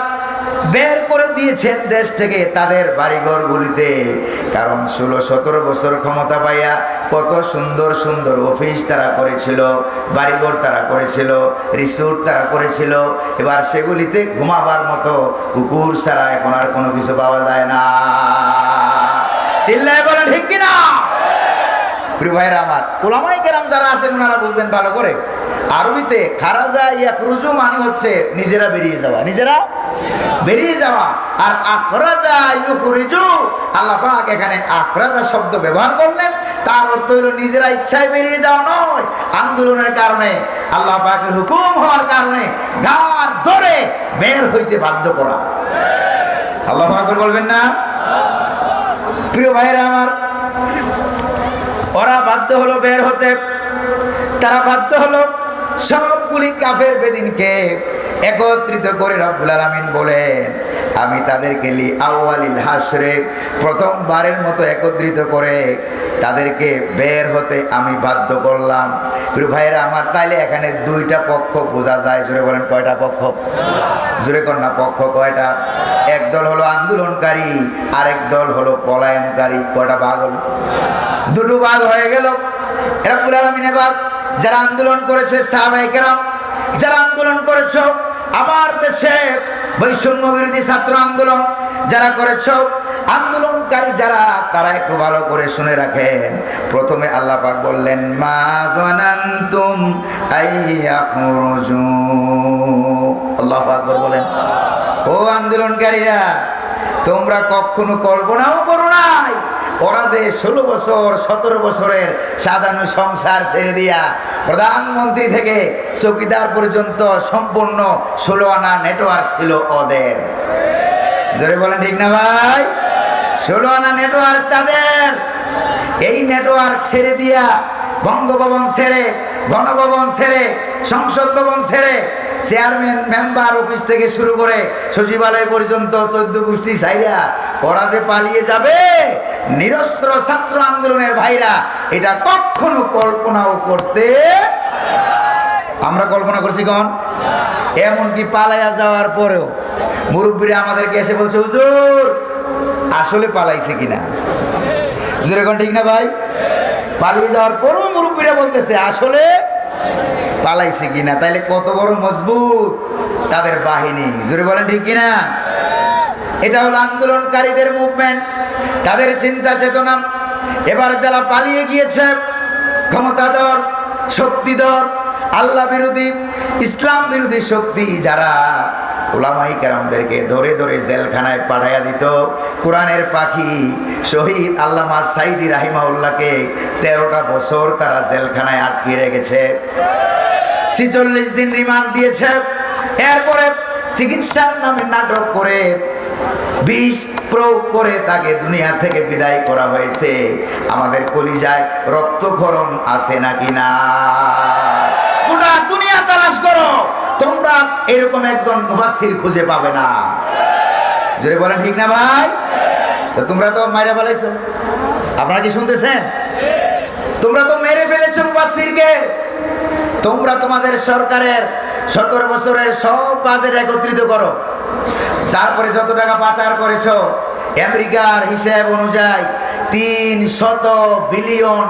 বের করে দিয়েছেন দেশ থেকে তাদের বাড়িঘরগুলিতে। কারণ 16-17 বছর ক্ষমতা পাইয়া কত সুন্দর সুন্দর অফিস তারা করেছিল, বাড়িঘর তারা করেছিল, রিসোর্ট তারা করেছিল। এবার সেগুলিতে ঘুমাবার মতো কুকুর ছাড়া এখন আর কোনো কিছু পাওয়া যায় না। চিল্লায় বলেন ঠিক কিনা? প্রিয় ভাইরা আমার, উলামায়ে কেরাম যারা আছেন ওনারা বুঝবেন ভালো করে। আরবিতে খারাজা ইয়াখরুজু মানে হচ্ছে নিজেরা বেরিয়ে যাওয়া, নিজেরা বেরিয়ে যাওয়া। আর আখরাজা ইউখরিজু, আল্লাহ পাক এখানে আখরাজা শব্দ ব্যবহার করলেন, তার অর্থ হলো নিজেরা ইচ্ছায় বেরিয়ে যাওয়া নয়, আন্দোলনের কারণে, আল্লাহ পাকের হুকুম হওয়ার কারণে ঘাড় ধরে বের হইতে বাধ্য করা। আল্লাহু আকবার বলবেন না? প্রিয় ভাইরা আমার, ওরা বাধ্য হলো বের হতে। তারা বাধ্য হলো সবগুলি কাফের বেদিনকে একত্রিত করে রব্বুল আলামিন বলেন, আমি তাদেরকে লিআউয়ালিল হাশরে, প্রথমবারের মতো একত্রিত করে তাদেরকে বের হতে আমি বাধ্য করলাম। প্রিয় ভাইয়েরা আমার, তাইলে এখানে দুইটা পক্ষ বোঝা যায়। জোরে বলেন কয়টা পক্ষ? জোরে কর না, পক্ষ কয়টা? এক দল হলো আন্দোলনকারী, আরেক দল হলো পলায়নকারী। কয়টা ভাগ হলো? দুটো ভাগ হয়ে গেল। রব্বুল আলামিন এবার যারা আন্দোলন করেছে, সাহাবায়ে কেরাম যারা আন্দোলন করেছ, আমার দেশে বৈষম্য বিরোধী ছাত্র আন্দোলন যারা করেছ, আন্দোলনকারী যারা, তারা একটু ভালো করে শুনে রাখেন। প্রথমে আল্লাহ পাক বললেন, মা যানান্তুম আইয়াখরুজু। আল্লাহু আকবার বলেন। ও আন্দোলনকারীরা, তোমরা কখনো কল্পনাও করো নাই ওরা যে 16 বছর 17 বছরের সাধারণ সংসার ছেড়ে দিয়া প্রধানমন্ত্রী থেকে চৌকিদার পর্যন্ত সম্পূর্ণ 16 আনা নেটওয়ার্ক ছিল ওদের। জোরে বলেন ঠিক না ভাই? 16 আনা নেটওয়ার্ক তাদের। এই নেটওয়ার্ক ছেড়ে দিয়া বঙ্গভবন ছেড়ে, গণভবন ছেড়ে, সংসদ ভবন ছেড়ে, চেয়ারম্যান মেম্বার অফিস থেকে শুরু করে সচিবালয় পর্যন্ত 14 গোষ্ঠী ছাইরা ওরা যে পালিয়ে যাবে, নিরস্ত্র ছাত্র আন্দোলনের ভাইরা এটা কখনো কল্পনাও করতে, আমরা কল্পনা করছি কোন? এমনকি পালাইয়া যাওয়ার পরেও মুরব্বীরা আমাদেরকে এসে বলছে, হুজুর আসলে পালাইছে কিনা? হুজুর এখন ঠিক না ভাই? পালিয়ে যাওয়ার পরও মুরব্বীরা বলতেছে আসলে পালাইছে কিনা। তাইলে কত বড় মজবুত তাদের বাহিনী। জোরে বলেন ঠিক কিনা? এটা হলো আন্দোলনকারীদের মুভমেন্ট, তাদের চিন্তা চেতনা। এবার যারা পালিয়ে গিয়েছে, ক্ষমতাধর, শক্তিধর, আল্লাহ বিরোধী, ইসলাম বিরোধী শক্তি যারা উলামায়ে কেরামদেরকে ধরে ধরে জেলখানায় পাঠাইয়া দিত। কোরআনের পাখি শহীদ আল্লামা সাইদি রাহিমাহুল্লাহকে 13টা বছর তারা জেলখানায় আটকে রেখেছে, 46 দিন রিমান্ড দিয়েছে। এরপরে চিকিৎসার নামে নাটক করে বিষ প্রয়োগ করে তাকে দুনিয়া থেকে বিদায় করা হয়েছে। আমাদের কলিজায় রক্তক্ষরণ আছে নাকি না? গোটা দুনিয়া তালাশ করো, তোমরা এরকম একজন মুফাসসির খুঁজে পাবে না। জোরে বলেন ঠিক না ভাই? তো তোমরা তো মাইরা ফেলেছো, আপনারা কি শুনতেছেন? তোমরা তো মেরে ফেলেছো মুফাসসিরকে। তোমরা তোমাদের সরকারের 17 বছরের সব বাজেট একত্রিত করো, তারপরে যত টাকা পাচার করেছো আমেরিকার হিসাব অনুযায়ী $300 বিলিয়ন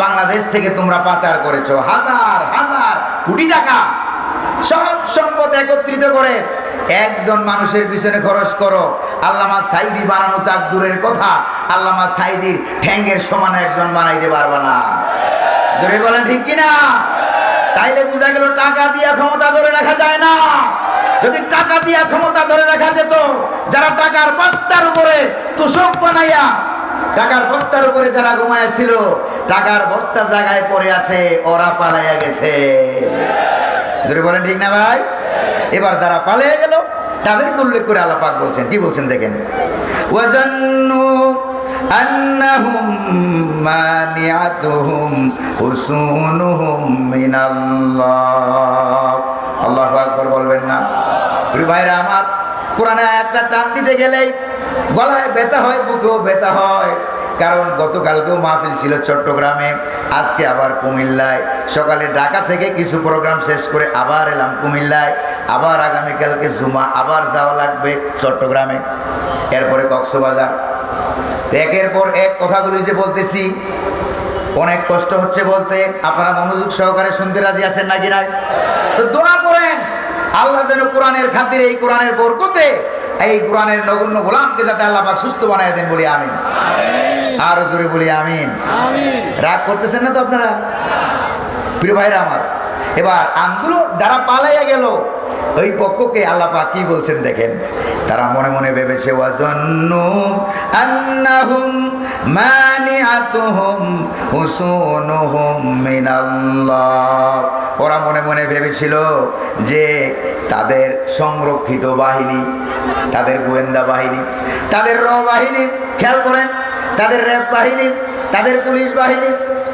বাংলাদেশ থেকে তোমরা পাচার করেছো, হাজার হাজার কোটি টাকা। সব সম্পদ একত্রিত করে একজন মানুষের পিছনে খরচ করো। আল্লামা সাইদি বানানো তাক দূরের কথা, আল্লামা সাইদির ঠ্যাঙ্গের সমান একজন বানাইতে পারবা না। জোরে বলেন ঠিক কিনা? তাইলে বোঝা গেল টাকা দিয়া ক্ষমতা ধরে রাখা যায় না। যদি টাকা দিয়া ক্ষমতা ধরে রাখা যেত, যারা টাকার বস্তার উপরে তোষক বানাইয়া, টাকার বস্তার উপরে যারা ঘুমাইছিল, টাকার বস্তা জায়গায় পড়ে আছে, ওরা পালাইয়া গেছে। যদি বলেন ঠিক না ভাই? এবার যারা পালিয়ে গেল তাদেরকে উল্লেখ করে আল্লাহ পাক বলছেন, কি বলছেন দেখেন, ওয়াজান্নু আন্নাহুম মানিআতুহুম হুসুনুহুম মিনাল্লাহ। আল্লাহু আকবার বলবেন না? প্রিয় ভাইরা আমার, কোরআনে আয়াতটা টান দিতে গেলেই গলায় ব্যথা হয়, বুকেও ব্যথা হয়। কারণ গতকালকেও মাহফিল ছিল চট্টগ্রামে, আজকে আবার কুমিল্লায়। সকালে ঢাকা থেকে কিছু প্রোগ্রাম শেষ করে আবার এলাম কুমিল্লায়, আবার আগামীকালকে জুমা, আবার যাওয়া লাগবে চট্টগ্রামে, এরপরে কক্সবাজার। একের পর এক কথাগুলি যে বলতেছি, অনেক কষ্ট হচ্ছে বলতে। আপনারা মনোযোগ সহকারে শুনতে রাজি আছেন নাকি নাই? তো দোয়া করেন আল্লাহ যেন কোরআনের খাতিরে, এই কোরআনের বরকতে এই কোরআনের নগণ্য গোলামকে যাতে আল্লাহ পাক সুস্থ বানায় দেন, বলি আমিন। আর জোরে বলি আমিন। রাগ করতেছেন না তো আপনারা? প্রিয় ভাইরা আমার, এবার আন্দোলন যারা পালাইয়া গেল ওই পক্ষকে আল্লাহ পাক কি বলছেন দেখেন। তারা মনে মনে ভেবেছে ওয়াজান্নু আন্নাহুম মানিআতুহুম হুসুনুহুম মিনাল্লাহ। ওরা মনে মনে ভেবেছিল যে তাদের সংরক্ষিত বাহিনী, তাদের গোয়েন্দা বাহিনী, তাদের র বাহিনী, খেয়াল করেন, তাদের র্যাব বাহিনী, তাদের পুলিশ বাহিনী,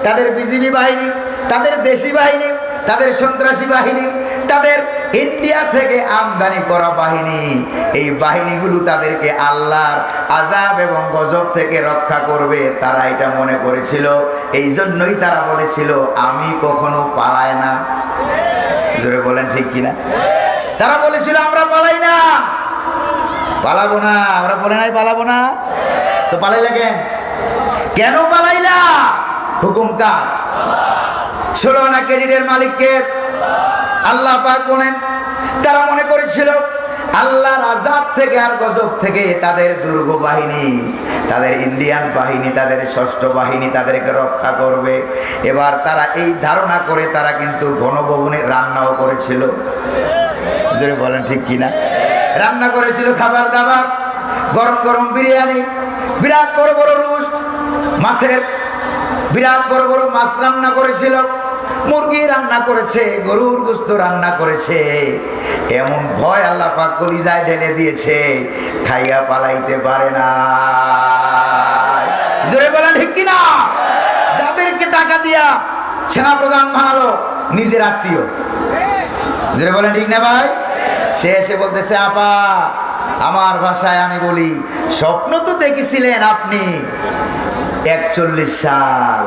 তাদের বিজিবি বাহিনী, তাদের দেশি বাহিনী, তাদের সন্ত্রাসী বাহিনী, তাদের ইন্ডিয়া থেকে আমদানি করা বাহিনী, এই বাহিনীগুলো তাদেরকে আল্লাহর আযাব এবং গজব থেকে রক্ষা করবে। তারা এটা মনে করেছিল, এই জন্যই তারা বলেছিল আমি কখনো পালাই না। জোরে বলেন ঠিক কিনা? তারা বলেছিল আমরা পালাই না, পালাবো না। আমরা বলে নাই পালাবো না, তো পালাইলা কেন? কেন পালাইলা? হুকুম কার? 16 আনা ক্রেডিটের মালিককে আল্লাহ পাক বলেন। তারা মনে করেছিল আল্লাহর আযাব থেকে আর গজব থেকে তাদের দুর্গ বাহিনী, তাদের ইন্ডিয়ান বাহিনী, তাদের ষষ্ঠ বাহিনী তাদেরকে রক্ষা করবে। এবার তারা এই ধারণা করে তারা কিন্তু গণভবনে রান্নাও করেছিল। জোরে বলেন ঠিক কিনা? রান্না করেছিল খাবার দাবার, গরম গরম বিরিয়ানি, বিরাট বড় বড় রোস্ট মাছের, বিরাট বড় বড় মাছ রান্না করেছিল, মুরগি রান্না করেছে, গরুর গোশত রান্না করেছে। এমন ভয় আল্লাহ পাক কলিজায় ঢেলে দিয়েছে, খাইয়া পালাইতে পারে না। জোরে বলেন ঠিক কিনা? যাদেরকে টাকা দিয়া সেনাপ্রধান বানালো নিজের আত্মীয়, জোরে বলেন ঠিক না ভাই? সে এসে বলতেছে আপা, আমার ভাষায় আমি বলি, স্বপ্ন তো দেখেছিলেন আপনি 41 সাল।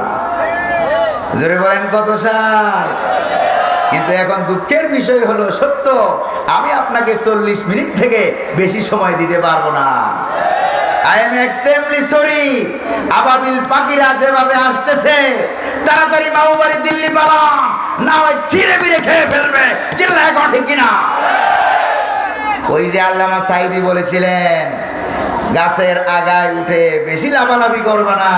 জোরে বলেন কত সাল? কিন্তু এখন দুঃখের বিষয় হলো সত্য, আমি আপনাকে 40 মিনিট থেকে বেশি সময় দিতে পারবো না। I am extremely sorry. আবাবিল পাখিরা যেভাবে আসতেছে, তাড়াতাড়ি মামু বাড়ি দিল্লি পালাম, না হয় চিড়ে বিড়ে খেয়ে ফেলবে। চিল্লা এখন ঠিক কিনা? ওই যে আল্লামা সাঈদী বলেছিলেন, গাছের আগায় উঠে বেশি লাফালাফি করবে না,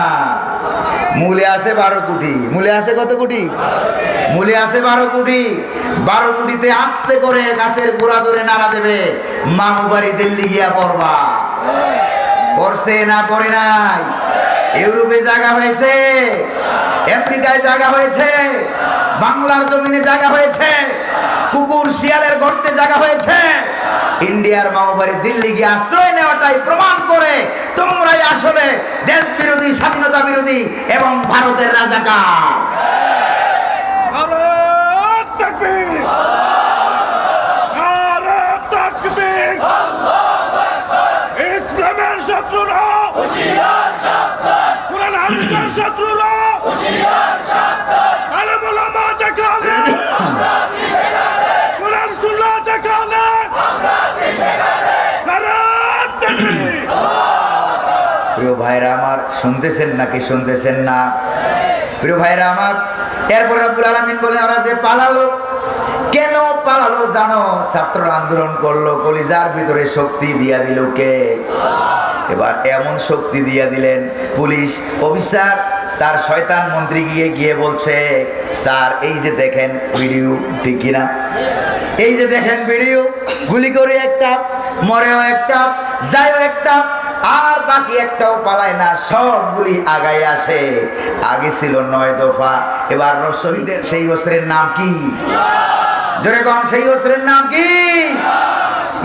মূলে আছে 12 কোটি। মূলে আছে কত কোটি? মূলে আছে 12 কোটি। 12 কোটিতে আস্তে করে গাছের গোড়া ধরে নাড়া দেবে, মামু বাড়ি দিল্লি গিয়া পড়বা। করছে না করে নাই? ইউরোপে জায়গা হয়েছে, আমেরিকায় জায়গা হয়েছে, বাংলার জমিনে জায়গা হয়েছে, কুকুর শিয়ালের গর্তে জায়গা হয়েছে। ইন্ডিয়ার মামুবাড়ি দিল্লি গিয়ে আশ্রয় নেওয়াটাই প্রমাণ করে তোমরাই আসলে দেশ বিরোধী, স্বাধীনতা বিরোধী এবং ভারতের রাজাকার। ইসলামের শত্রুরা হুঁশিয়ার সাবধান, কুরআন হাদিসের শত্রুরা হুঁশিয়ার সাবধান, আলেম ওলামা দেখালে আমরা শিশারে, কুরআন সুন্নাহ দেখালে আমরা শিশারে। নারাত তাকবীর। প্রিয় ভাইরা আমার, শুনতেছেন নাকি শুনতেছেন না? প্রিয় ভাইরা আমার, এরপর রব্বুল আলামিন বলেন ওরা যে পালালো, কেন পালালো জানো? ছাত্র আন্দোলন করলো, কলিজার ভিতরে শক্তি দিয়া দিল কে? এবার এমন শক্তি দিয়া দিলেন পুলিশ অফিসার তার শয়তান মন্ত্রী গিয়ে বলছে, স্যার এই যে দেখেন ভিডিও, ঠিক কিনা? এই যে দেখেন ভিডিও, গুলি করে একটা, মরেও একটা, যায়ও একটা, আর বাকি একটাও পালায় না, সবগুলি আগায় আসে। আগে ছিল 9 দফা, এবার শহীদের সেই অস্ত্রের নাম কি? জোরে কোন, সেই অস্ত্রের নাম কি?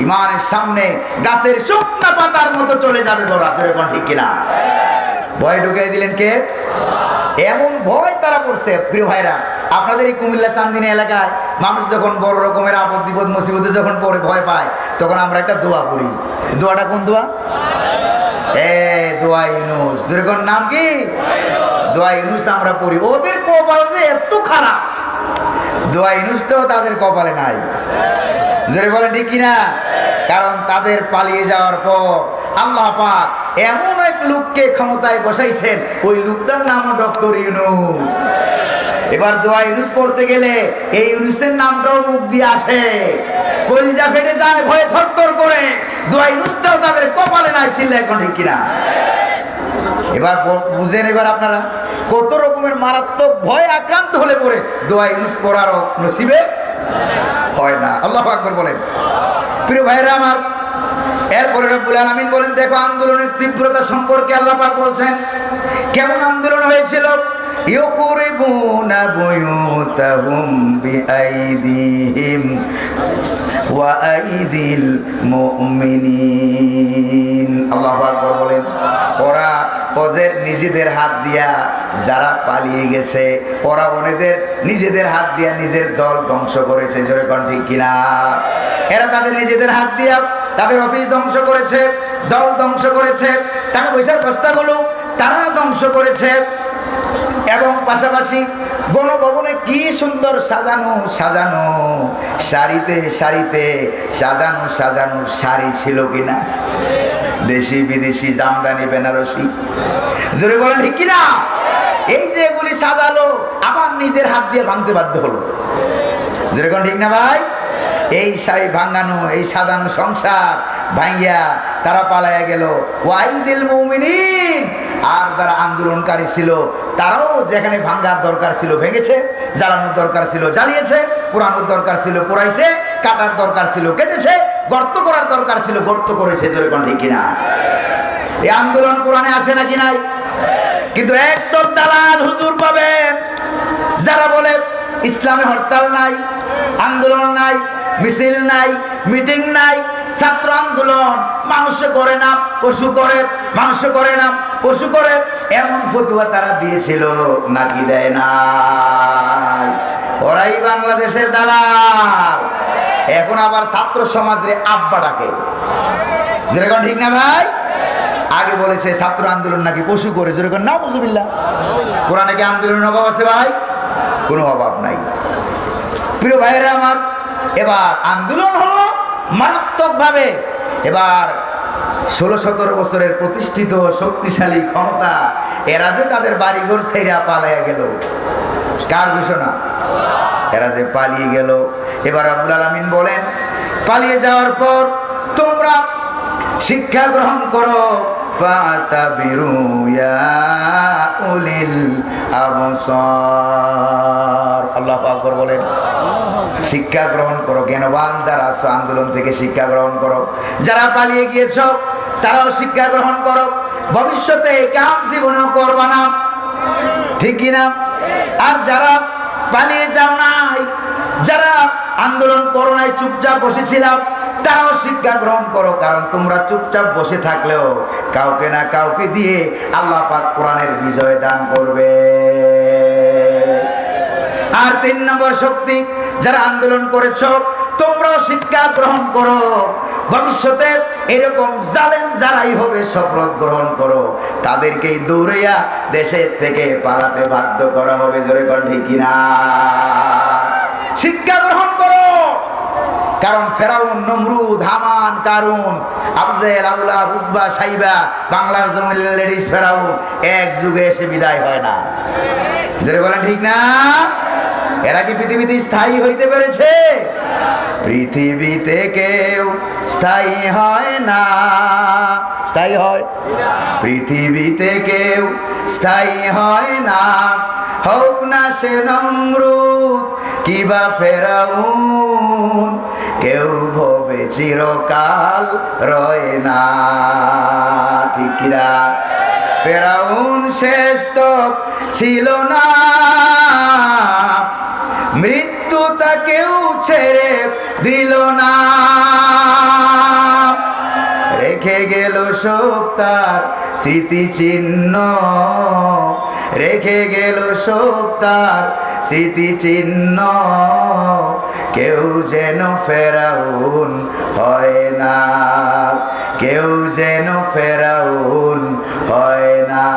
ইমানের সামনে গাছের শুকনা পাতার মতো চলে যাবে গোরা। জোরে কোন ঠিক কিনা? ভয় ঢুকিয়ে দিলেন কে? এমন ভয় তারা পড়ছে। প্রিয় ভাইরা, আপনাদের এই কুমিল্লা চান্দিনী এলাকায় মানুষ যখন বড় রকমের আপদ বিপদ মুসিবতে যখন পড়ে ভয় পায়, তখন আমরা একটা দোয়া পড়ি। দোয়াটা কোন দোয়া? দোয়া ইউনুস। যেরকম নাম কি? দোয়া ইউনুস আমরা পড়ি। ওদের কপাল যে এত খারাপ, দোয়া ইউনুসটাও তাদের কপালে নাই। জোরে বলেন ঠিক কিনা? কারণ তাদের পালিয়ে যাওয়ার পর আল্লাহ পাক এমন এক লোককে ক্ষমতায় বসাইছেন, ওই লোকটার নামও ডক্টর ইউনুস। এবার দোয়া ইউনুস পড়তে গেলে এই ইউনুসের নামটাও মুখ দিয়ে আসে, কলিজা ফেটে যায় ভয়ে থরথর করে। দোয়া ইউনুসটাও তাদের কপালে নাই। চিল্লা এখন ঠিক কিনা? এবার বুঝেন এবার আপনারা কত রকমের মারাত্মক ভয় আক্রান্ত হলে পরে দোয়া ইউনুস পড়ার নসিবে হয় না। আল্লাহু আকবার বলেন। প্রিয় ভাইরা আমার, এরপরে রব্বুল আলামিন বলেন, দেখো আন্দোলনের তীব্রতা সম্পর্কে আল্লাহ পাক বলছেন কেমন আন্দোলন হয়েছিল। ইউখরিবুনা বুয়ুতাহুম বিআইদিহিম ওয়া আইদিল মুমিনিন। আল্লাহু আকবার বলেন। ওরা ওদের নিজেদের হাত দিয়া যারা পালিয়ে গেছে, ওরা ওদের নিজেদের হাত দিয়া নিজের দল ধ্বংস করেছে। জোরে কোন ঠিক কিনা? এরা তাদের নিজেদের হাত দিয়া তাদের অফিস ধ্বংস করেছে, দল ধ্বংস করেছে, টাকা পয়সার বস্তাগুলো তারা ধ্বংস করেছে। এবং পাশাপাশি গণভবনে কি সুন্দর সাজানো সাজানো সারিতে সারিতে সাজানো সাজানো শাড়ি ছিল কিনা, দেশি বিদেশি জামদানি বেনারসি। জোরে বলেন ঠিক কিনা? এই যে এগুলি সাজালো, আবার নিজের হাত দিয়ে ভাঙতে বাধ্য হলো। জোরে বলেন ঠিক না ভাই? এই শাড়ি ভাঙানো, এই সাজানো সংসার ভাইয়া তারা পালায়া গেল। ওয়াইদিল মুমিনিন, আর যারা আন্দোলনকারী ছিল তারাও যেখানে ভাঙার দরকার ছিল ভেঙেছে, জ্বালানোর দরকার ছিল জ্বালিয়েছে, পোড়ানোর দরকার ছিল পোড়াইছে, কাটার দরকার ছিল কেটেছে, গর্ত করার দরকার ছিল গর্ত করেছে। জোরে কোন ঠিক কিনা? এই আন্দোলন কোরআনে আছে নাকি নাই? কিন্তু একদল দালাল হুজুর পাবেন যারা বলে ইসলামে হরতাল নাই, আন্দোলন নাই, মিছিল নাই, মিটিং নাই, ছাত্র আন্দোলন মানুষ করে না পশু করে, মানুষ করে না পশু করে, এমন ফতোয়া তারা দিয়েছিল নাকি দেয় না? ওরাই বাংলাদেশের দালাল। এখন আবার ছাত্র সমাজে আব্বা ডাকে। যেরকম ঠিক না ভাই? আগে বলেছে ছাত্র আন্দোলন নাকি পশু করে। যেরকম না বুঝবিল্লা, কোরআনে কি আন্দোলনের অভাব আছে ভাই? কোনো অভাব নাই। প্রিয় ভাইয়েরা আমার, এবার আন্দোলন হলো মারাত্মকভাবে। এবার 16-17 বছরের প্রতিষ্ঠিত শক্তিশালী ক্ষমতা এরা যে তাদের বাড়িঘর ছেড়ে পালিয়ে গেল, কার ঘোষণা? এরা যে পালিয়ে গেল। এবার রব্বুল আলামিন বলেন, পালিয়ে যাওয়ার পর তোমরা শিক্ষা গ্রহণ করো। ফাতাবিরু ইয়া উলিল আবসার। আল্লাহু আকবার বলেন। শিক্ষা গ্রহণ করো, জ্ঞানবান যারা আছো আন্দোলন থেকে শিক্ষা গ্রহণ করো। যারা পালিয়ে গিয়েছ তারাও শিক্ষা গ্রহণ করো, ভবিষ্যতে এই কাম জীবনেও করবা না, ঠিক কিনা? আর যারা পালিয়ে যাও নাই, যারা আন্দোলন করো নাই, চুপচাপ বসেছিলাম, তারাও শিক্ষা গ্রহণ করো। কারণ তোমরা চুপচাপ বসে থাকলেও কাউকে না কাউকে দিয়ে আল্লাহ পাক কোরআনের বিজয় দান করবে। আর 3 নম্বর শক্তি, যারা আন্দোলন করেছ তোমরাও শিক্ষা গ্রহণ করো, ভবিষ্যতে এরকম জালেম যারাই হবে শপথ গ্রহণ করো, তাদেরকেই দৌড়িয়া দেশের থেকে পালাতে বাধ্য করা হবে। জোরে কোন ঠিক কিনা? শিক্ষা গ্রহণ করো। কারণ ফেরাউন, নমরুদ, হামান, কারুন, আবু জেহেল, আবু লাহাব, উতবা, সাইবা, বাংলার জমির লেডিস ফেরাউন এক যুগে এসে বিদায় হয় না। জোরে বলেন ঠিক না? এরা কি পৃথিবীতে স্থায়ী হইতে পেরেছে? পৃথিবীতে কেউ স্থায়ী হয় না। স্থায়ী হয়? পৃথিবীতে কেউ স্থায়ী হয় না, হোক না সে নমরুদ কিবা ফেরাউন, কেউ ভবে চিরকাল রয় না, ঠিক কিনা? ফেরাউন শেষ তক ছিল না, মৃত্যু তাকেও ছেড়ে দিল না, রেখে গেল সব তার স্মৃতিচিহ্ন, রেখে গেল সব তার স্মৃতিচিহ্ন। কেউ যেন ফেরাউন হয় না, কেউ যেন ফেরাউন হয় না।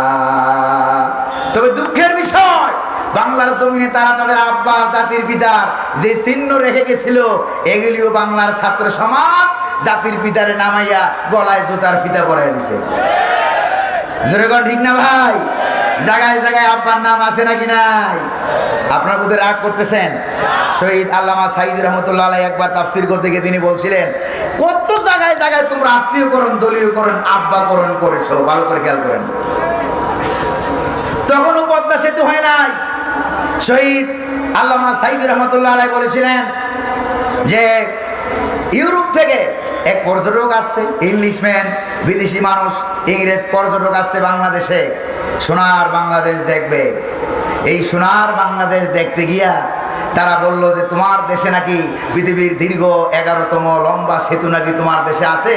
তবে দুঃখের বিষয়, বাংলার জমিনে তারা তাদের আব্বা জাতির পিতার যে চিহ্ন রেখে গেছিল, এগুলিও বাংলার ছাত্র সমাজ জাতির পিতারে নামাইয়া গলায় জুতার ফিতা পরাই দিছে। যেরকম ঠিক না ভাই? জায়গায় জায়গায় আব্বার নাম আছে নাকি নাই? আপনার বোধহয় রাগ করতেছেন। শহীদ আল্লামা সাঈদ রহমতুল্লাহ আলাইহি একবার তাফসীর করতে গিয়ে তিনি বলছিলেন, কত জায়গায় জায়গায় তোমরা আত্মীয়করণ, দলীয়করণ, আব্বাকরণ করেছো, ভালো করে খেয়াল করেন। তখনও পদ্মা সেতু হয় নাই। শহীদ আল্লামা সাঈদ রহমতুল্লাহ আলাইহি বলেছিলেন যে ইউরোপ থেকে এক পর্যটক আসছে, ইংলিশম্যান, বিদেশি মানুষ, ইংরেজ পর্যটক আসছে বাংলাদেশে, সোনার বাংলাদেশ দেখবে। এই সোনার বাংলাদেশ দেখতে গিয়া তারা বলল যে তোমার দেশে নাকি পৃথিবীর দীর্ঘ 11তম লম্বা সেতু নাকি তোমার দেশে আছে,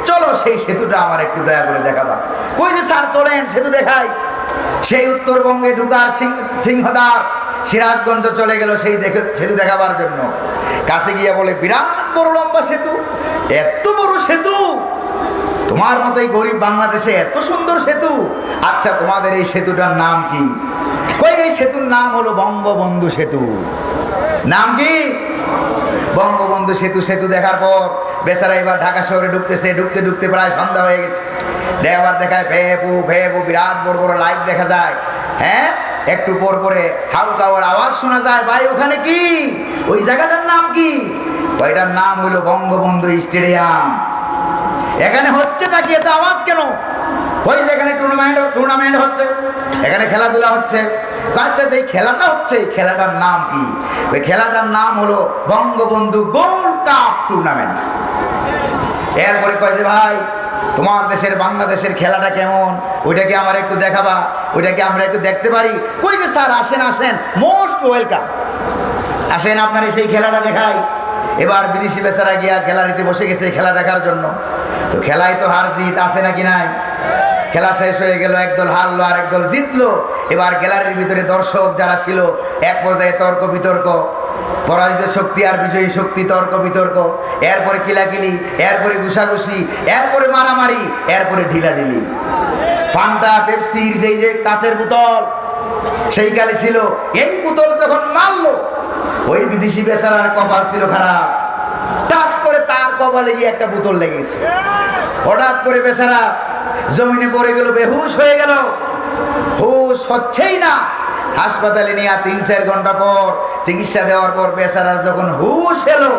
চলো সেই সেতুটা আমার একটু দয়া করে দেখাবা। কই যে স্যার চলেন সেতু দেখাই। সেই উত্তরবঙ্গে ঢুকার সিংহদ্বার সিরাজগঞ্জ চলে গেল সেই সেতু দেখাবার জন্য। কাছে গিয়ে বলে, বিরাট বড় লম্বা সেতু, এত বড় সেতু, তোমার মতোই গরিব বাংলাদেশে এত সুন্দর সেতু, আচ্ছা তোমাদের এই সেতুটার নাম কি? কই এই সেতুর নাম হলো বঙ্গবন্ধু সেতু। নাম কি? বঙ্গবন্ধু সেতু। সেতু দেখার পর বেচারা এবার ঢাকা শহরে ঢুকতেছে, ঢুকতে ঢুকতে প্রায় সন্ধ্যা হয়ে গেছে। ড্রাইভার দেখায় ভেবু ভেবু, বিরাট বড় বড় লাইট দেখা যায়। হ্যাঁ, একটু পর পরে হাউকাওয়ার আওয়াজ শোনা যায়। ভাই ওখানে কি? ওই জায়গাটার নাম কি? ওইটার নাম হলো বঙ্গবন্ধু স্টেডিয়াম। এখানে হচ্ছেটা কি, এত আওয়াজ কেন? ওই যেখানে টুর্নামেন্ট হচ্ছে, এখানে খেলাধুলা হচ্ছে। আচ্ছা, যে খেলাটা হচ্ছে এই খেলাটার নাম কি? ওই খেলাটার নাম হলো বঙ্গবন্ধু গোল্ড কাপ টুর্নামেন্ট। এরপরে কয় যে ভাই তোমার দেশের বাংলাদেশের খেলাটা কেমন, ওইটাকে আমার একটু দেখাবা, ওইটাকে আমরা একটু দেখতে পারি। কই যে স্যার আসেন আসেন, মোস্ট ওয়েলকাম, আসেন আপনার সেই খেলাটা দেখাই। এবার বিদেশি বেচারা গিয়া গ্যালারিতে বসে গেছে খেলা দেখার জন্য। তো খেলায় তো হার জিত আছে নাকি নাই? খেলা শেষ হয়ে গেল, একদল হারলো আর একদল জিতলো। এবার গ্যালারির ভিতরে দর্শক যারা ছিল, এক পর্যায়ে তর্ক বিতর্ক, পরাজিত শক্তি আর বিজয়ী শক্তি, তর্ক বিতর্ক, এরপরে কিলাকিলি, এরপরে ঘুষাঘুষি, এরপরে মারামারি, এরপরে ঢিলাঢিলি। ফান্টা পেপসির যেই যে কাচের বোতল সেই কালে ছিল, এই বোতল যখন মারলো, ওই বিদেশি বেচারার কপাল ছিল খারাপ, টাচ করে তার কপালে গিয়ে একটা বোতল লেগেছে। হঠাৎ করে বেচারা জমিনে পড়ে গেল, বেহুশ হয়ে গেল, হুশ হচ্ছেই না। হাসপাতালে নিয়ে 3-4 ঘন্টা পর চিকিৎসা দেওয়ার পর বেচারার যখন হুশ এলো,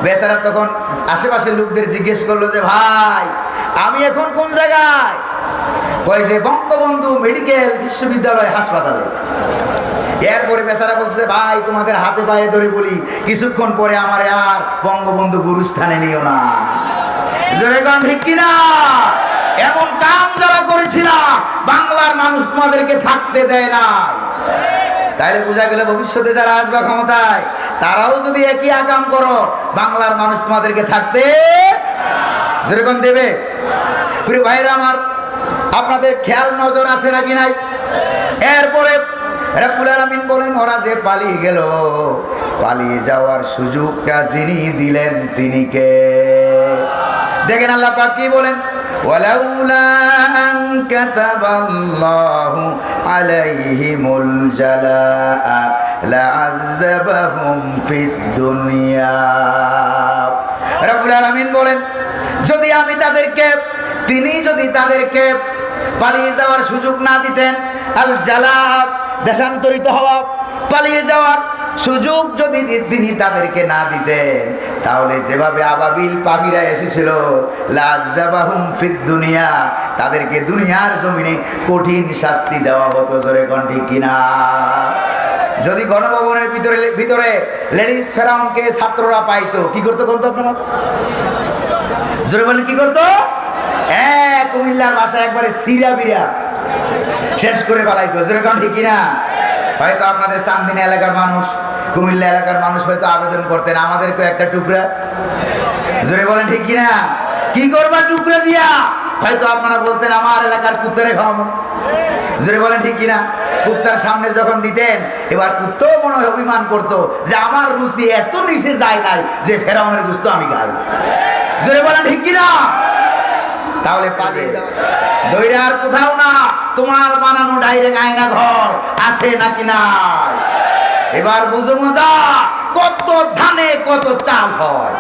বেচারা তখন আশেপাশের লোকদের জিজ্ঞেস করলো যে ভাই আমি এখন কোন জায়গায়? কয় যে বঙ্গবন্ধু মেডিকেল বিশ্ববিদ্যালয় হাসপাতালে। এরপরে বেচারা বলছে ভাই তোমাদের হাতে পায়ে ধরে বলি, কিছুক্ষণ পরে আমার আর বঙ্গবন্ধু গুরুস্থানে নিও না। জোরে গান ঠিক কিনা? এমন কাম যারা করেছিল বাংলার মানুষ তোমাদেরকে থাকতে দেয় না। তাইলে বোঝা গেল ভবিষ্যতে যারা আসবে ক্ষমতায়, তারাও যদি একই আকাম করো, বাংলার মানুষ তোমাদেরকে থাকতে যেরকম দেবে। প্রিয় ভাইরা আমার, আপনাদের খেয়াল নজর আছে নাকি নাই? এরপরে রব্বুল আলামিন বলেন, ওরা যে পালিয়ে গেল, পালিয়ে যাওয়ার সুযোগটা যিনি দিলেন তিনি কে? দেখেন আল্লাহ পাক কি বলেন, ওয়ালাউলা আন কাতাবাল্লাহু আলাইহিমুল জালাআ লাআযাবাহুম ফিদ দুনিয়া। রব্বুল আলামিন বলেন, যদি আমি তাদেরকে, তিনি যদি তাদেরকে পালিয়ে যাওয়ার সুযোগ না দিতেন, আল জালা দেশান্তরিত হওয়া, পালিয়ে যাওয়ার সুযোগ যদি তিনি তাদেরকে না দিতেন, তাহলে যেভাবে আবাবিল পাখিরা এসেছিল, লাযাবাহুম ফিদ দুনিয়া, তাদেরকে দুনিয়ার জমিনে কঠিন শাস্তি দেওয়া হতো। জোরে কোন ঠিক কিনা? যদি গণভবনের ভিতরে লেডিস ফেরাউনকে ছাত্ররা পাইতো, কি করতো কোন তো আপনারা? জোরে বলেন কি করতো? কুমিল্লার ভাষায় একবারে সিরা বিরা শেষ করে পালাইতো। জোরে কোন ঠিক কিনা? হয়তো আপনাদের চান্দিনা এলাকার মানুষ, কুমিল্লা এলাকার মানুষ হয়তো আবেদন করতেন, আমাদেরকে একটা টুকরা। জোরে বলেন ঠিক কিনা? কি করবা টুকরে দিয়া? হয়তো আপনারা বলতেন আমার এলাকার কুত্তারে খাওয়াবো। জোরে বলেন ঠিক কিনা? কুত্তার সামনে যখন দিতেন, এবার কুত্তাও মনে হয় অভিমান করতো যে আমার রুচি এত নিচে যায় নাই যে ফেরাউনের গোশত আমি খাই। জোরে বলেন ঠিক কিনা? তাহলে পালিয়ে যাও দইরা আর কোথাও না, তোমার বানানো ডাইরেক্ট আয়না ঘর আছে নাকি না? এবার বুঝো মজা, কত ধানে কত চাল হয়,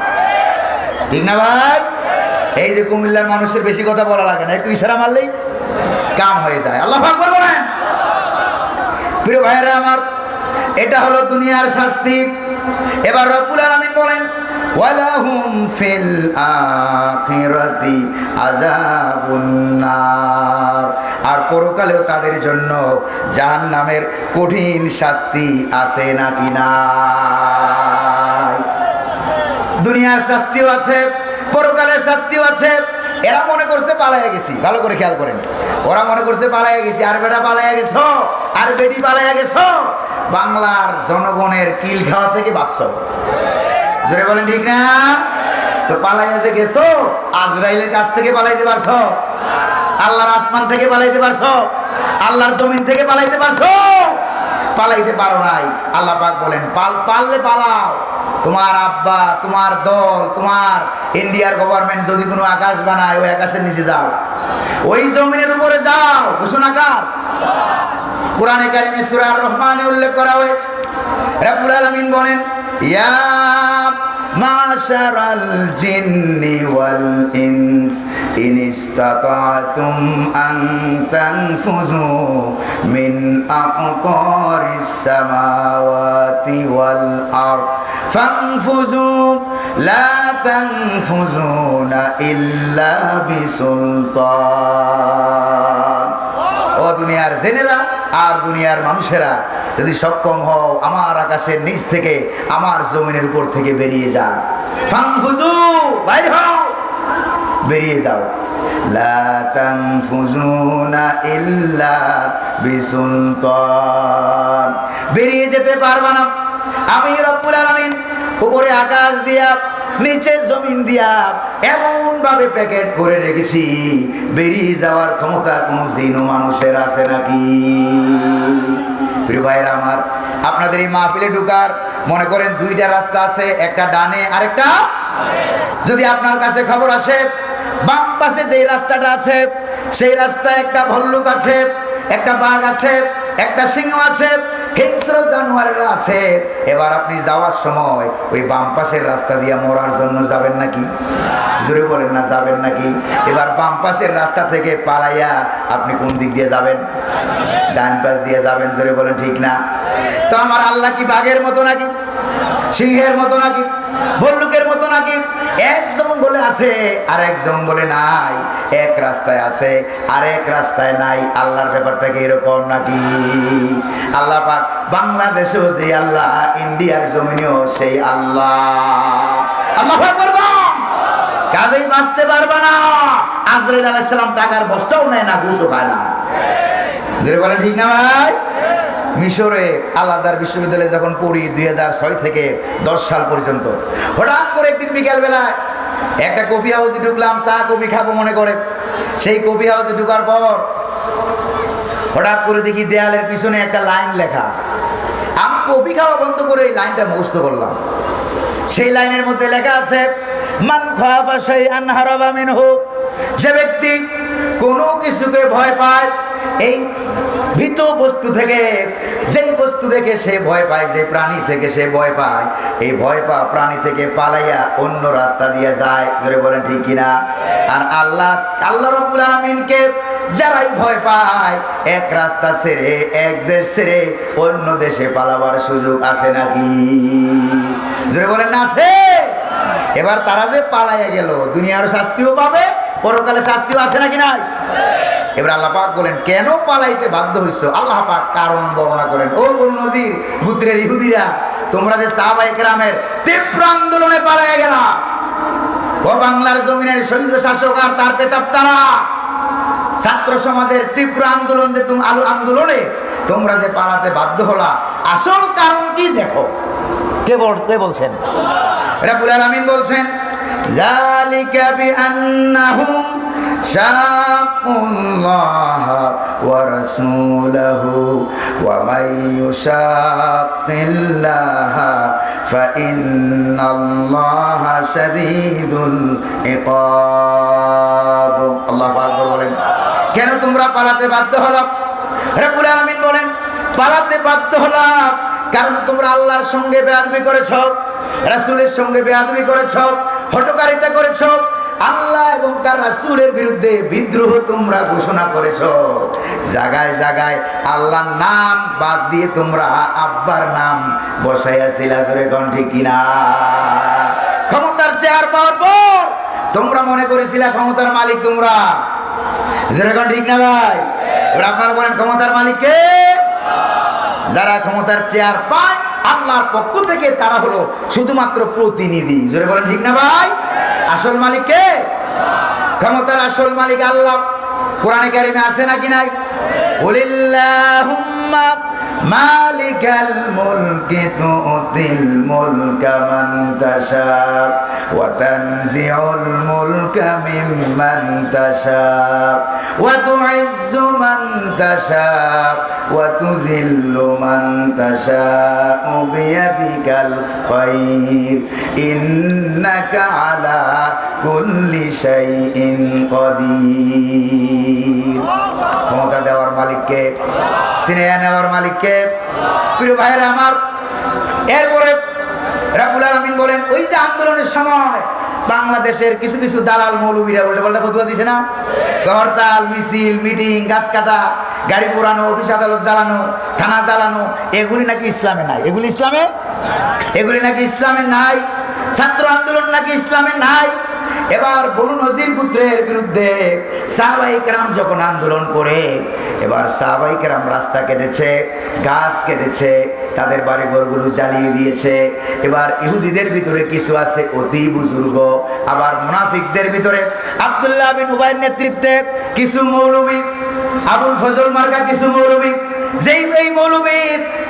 ঠিক না ভাই? এই যে কুমিল্লার মানুষের বেশি কথা বলা লাগে না, একটু ইশারা মারলেই কাম হয়ে যায়। আল্লাহু আকবার বলেন। প্রিয় ভাইরা আমার, এটা হলো দুনিয়ার শাস্তি। এবার রব্বুল আলামিন বলেন ওয়ালাহুম ফিল আখিরাতি আযাবুন নার, আর পরকালেও তাদের জন্য জাহান্নামের কঠিন শাস্তি আছে নাকি না? দুনিয়ার শাস্তিও আছে, পরকালের শাস্তিও আছে। এরা মনে করছে পালাইয়া গেছি, ভালো করে খেয়াল করেন, ওরা মনে করছে পালাইয়া গেছি, আর বেটা পালাইয়া গেছো, আর বেটি পালাইয়া গেছো, বাংলার জনগণের কিল খাওয়া থেকে বাঁচছো। জোরে বলেন ঠিক না? তো পালাইয়া যে গেছো, আজরাইলের কাছ থেকে পালাইতে পারছো? আল্লাহর আসমান থেকে পালাইতে পারছো? আল্লাহর জমিন থেকে পালাইতে পারছো? পালাইতে পারো নাই। আল্লাহ পাক বলেন পারলে পালাও। তোমার আব্বা, তোমার দল, তোমার ইন্ডিয়ার গভর্নমেন্ট যদি কোনো আকাশ বানায়, ওই আকাশের নিচে যাও, ওই জমিনের উপরে যাও। ঘোষণাকার কোরআনে কারিমে সূরা আর-রহমানে উল্লেখ করা হয়েছে। রব্বুল আলামিন বলেন ইয়া মাশারাল জিন্নি ওয়াল ইনস ইন ইসতাতাতুম আন তানফুযু মিন আকতারিস সামাওয়াতি ওয়াল আরদ ফানফুযু লা তানফুযুনা ইল্লা বিসুলতান। ও দুনিয়ার জেনেরা আর দুনিয়ার মানুষেরা, যদি সক্ষম হও আমার আকাশের নিচ থেকে, আমার জমিনের উপর থেকে বেরিয়ে যাও। ফানফুযু, বাইরে হও, বেরিয়ে যাও। লা তানফুযুনা ইল্লা বিসুলতান, বেরিয়ে যেতে পারবা না। আমি রব্বুল আলামিন উপরে আকাশ দিয়া, নিচে জমিন দিয়া এমন ভাবে প্যাকেট করে রেখেছি, বেরিয়ে যাওয়ার ক্ষমতা কোন জিনও মানুষের আছে নাকি? প্রিয় ভাইরা আমার, আপনাদের এই মাহফিলে ঢুকার মনে করেন দুইটা রাস্তা আছে, একটা ডানে আরেকটা। যদি আপনার কাছে খবর আসে বাম পাশে যে রাস্তাটা আছে, সেই রাস্তায় একটা ভল্লুক আছে, একটা বাঘ আছে, একটা সিংহ আছে, হিংস্র জানোয়ারেরা আছে। এবার আপনি যাওয়ার সময় ওই বাম পাশের রাস্তা দিয়ে মরার জন্য যাবেন নাকি? জোরে বলেন না, যাবেন নাকি? এবার বাম পাশের রাস্তা থেকে পালাইয়া আপনি কোন দিক দিয়ে যাবেন? ডান পাশ দিয়ে যাবেন। জোরে বলেন ঠিক না? তো আমার আল্লাহ কি বাঘের মতো নাকি, সিংহের মতো নাকি, ভল্লুকের মতো নাকি? এক জঙ্গলে আছে আর এক জঙ্গলে নাই, এক রাস্তায় আছে আর এক রাস্তায় নাই। আল্লাহর ব্যাপারটা কি এরকম নাকি? আল্লাহ পাক বাংলাদেশেও যে আল্লাহ, ইন্ডিয়ার জমিনেও সেই আল্লাহ। আল্লাহু আকবার। কাজেই বাঁচতে পারবে না। আজরাইল আলাইহিস সালাম টাকার বস্তাও নেয় না, ঘুষও খায় না। জোরে বলেন ঠিক না ভাই? মিশরে আল আজহার বিশ্ববিদ্যালয়ে যখন পড়ি 2006 থেকে 10 সাল পর্যন্ত, হঠাৎ করে একদিন বিকেলবেলায় একটা কফি হাউসে ঢুকলাম, চা কফি খাবো মনে করে। সেই কফি হাউসে ঢুকার পর হঠাৎ করে দেখি দেয়ালের পিছনে একটা লাইন লেখা। আমি কফি খাওয়া বন্ধ করে এই লাইনটা মুখস্থ করলাম। সেই লাইনের মধ্যে লেখা আছে মান খাফা শাইআন হারাবা মিনহু, যে ব্যক্তি কোনো কিছুকে ভয় পায়, এই ভীত বস্তু থেকে, যেই বস্তু থেকে সে ভয় পায়, যে প্রাণী থেকে সে ভয় পায়, এই ভয় পাওয়া প্রাণী থেকে পালাইয়া অন্য রাস্তা দিয়ে যায়। জোরে বলেন ঠিক কিনা? আর আল্লাহ রাব্বুল আলামিনকে যারাই ভয় পায়, এক রাস্তা ছেড়ে, এক দেশ ছেড়ে অন্য দেশে পালাবার সুযোগ আছে নাকি? জোরে বলেন না, আছে? এবার তারা যে পালাইয়া গেল, দুনিয়ার শাস্তিও পাবে, পরকালে শাস্তিও আছে নাকি নাই? এবার আল্লাহ পাক বলেন কেন পালাইতে বাধ্য হইছো? আল্লাহ পাক কারণ বর্ণনা করেন। ও বনু নজির গোত্রের ইহুদিরা, তোমরা যে সাহাবায়ে কেরামের তীব্র আন্দোলনে পালাইয়া গেলা, ও বাংলার জমিনের শৈল শাসক আর তার প্রেতাত্মারা, ছাত্র সমাজের তীব্র আন্দোলন যে আন্দোলনে তোমরা যে পালাতে বাধ্য হলা, আসল কারণ কি দেখো। কে বলছেন? রাব্বুল আলামিন বলছেন যালিকা বিআন্নাহুম শাকুল্লাহ ওয়া রাসূলাহু ওয়া মান ইউশাক্কিল্লাহা ফাইন্নাল্লাহা শাদীদুল ইকাব। আল্লাহু আকবার বলেন। কেন তোমরা পালাতে বাধ্য হলো? রব্বুল আলামিন বলেন পালাতে বাধ্য হলো কারণ তোমরা আল্লাহর সঙ্গে বেয়াদবি করেছো, রাসূলের সঙ্গে বেয়াদবি করেছো, হঠকারিতা করেছো, আল্লাহ এবং তার রাসূলের বিরুদ্ধে বিদ্রোহ তোমরা ঘোষণা করেছো। জায়গায় জায়গায় আল্লাহর নাম বাদ দিয়ে তোমরা আব্বার নাম বসাইয়াছিলা। জোরে কোন ঠিক কিনা? ক্ষমতার চেয়ার পাওয়ার পর তোমরা মনে করেছিলা ক্ষমতার মালিক তোমরা। জোরে কোন ঠিক না ভাই? এবার আপনারা বলেন ক্ষমতার মালিক কে? যারা ক্ষমতার চেয়ার পায় আল্লাহর পক্ষ থেকে তারা হলো শুধুমাত্র প্রতিনিধি। জোরে বলেন ঠিক না ভাই? আসল মালিক কে? ক্ষমতার আসল মালিক আল্লাহ। কোরআনে কারিমে আছে নাকি নাই? কুলিল্লাহুম্মা মালিকাল মুলকি তুতিল মুলকা মান তাশা ওয়া তানজিউল মুলকা মিম্মান তাশা ওয়া তুইজ্জু মান তাশা ওয়া তুযিল্লু মান তাশা বিয়াদিকাল খায়র ইন্নাকা আলা কুল্লি শাইইন কাদির। ক্ষমতা দেওয়ার মালিককে, সিনেয়া নেওয়ার মালিককে। প্রিয় ভাইরা আমার, এরপরে রব্বুল আলামিন বলেন ওই যে আন্দোলনের সময় বাংলাদেশের কিছু কিছু দালাল মৌলবীরা উল্টা পাল্টা ফতোয়া দিছে না? হরতাল, মিছিল, মিটিং, গাছ কাটা, গাড়ি পোড়ানো, অফিস আদালত জ্বালানো, থানা জ্বালানো, এগুলি নাকি ইসলামে নাই। এগুলি নাকি ইসলামে নাই। ছাত্র আন্দোলন নাকি ইসলামে নাই। এবার বনু নজির পুত্রের বিরুদ্ধে সাহাবায়ে কেরাম যখন আন্দোলন করে, এবার সাহাবায়ে কেরাম রাস্তা কেটেছে, গাছ কেটেছে, তাদের বাড়িঘরগুলো জ্বালিয়ে দিয়েছে। এবার ইহুদিদের ভিতরে কিছু আছে অতি বুজুর্গ, আবার মুনাফিকদের ভিতরে আব্দুল্লাহ বিন উবাইয়ের নেতৃত্বে কিছু মৌলবী, আবুল ফজল মার্কা কিছু মৌলবী, যেই এই মৌলবী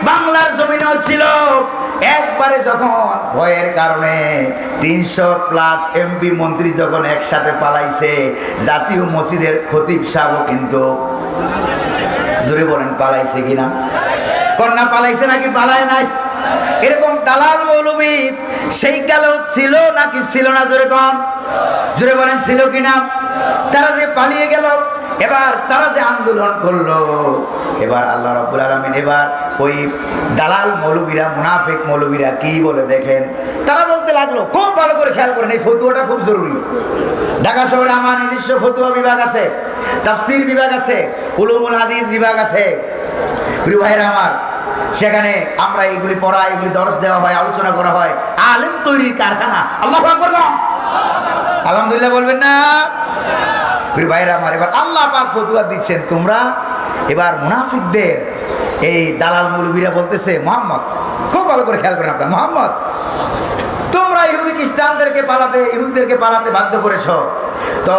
বাংলার জমিনে ছিল। একবারে যখন ভয়ের কারণে ৩০০+ এমপি মন্ত্রী যখন একসাথে পালাইছে, জাতীয় মসজিদের খতিব সাহেবও কিন্তু, জোরে বলেন পালাইছে কিনা? কন্যা পালাইছে নাকি পালায় নাই? এরকম দালাল মৌলবী সেই কালেও ছিল নাকি ছিল না? জোরে বলেন ছিল কিনা? তারা যে পালিয়ে গেল, এবার তারা যে আন্দোলন করলো, এবার আল্লাহ রাব্বুল আলামিন এবার ওই দালাল মৌলবীরা, মুনাফিক মৌলবীরা কি বলে দেখেন। তারা বলতে লাগলো, খুব ভালো করে খেয়াল করেন, এই ফতোয়াটা খুব জরুরি। ঢাকা শহরে আমার নিজস্ব ফতোয়া বিভাগ আছে, তাফসীর বিভাগ আছে, উলুমুল হাদিস বিভাগ আছে। প্রিয় ভাইরা আমার, সেখানে আমরা এইগুলি পড়াই, এগুলি দরস দেওয়া হয়, আলোচনা করা হয়। আলেম তৈরির কারখানা। আল্লাহু আকবার, আলহামদুলিল্লাহ বলবেন না? প্রিয় ভাইরা আমার, এবার আল্লাহ পাক ফতোয়া দিচ্ছেন, তোমরা এবার মুনাফিকদের, এই দালাল মৌলবীরা বলতেছে, মুহাম্মদ, খুব ভালো করে খেয়াল করেন আপনারা, মুহাম্মদ তোমরা ইহুদি খ্রিস্টানদেরকে পালাতে, ইহুদিদেরকে পালাতে বাধ্য করেছ। তো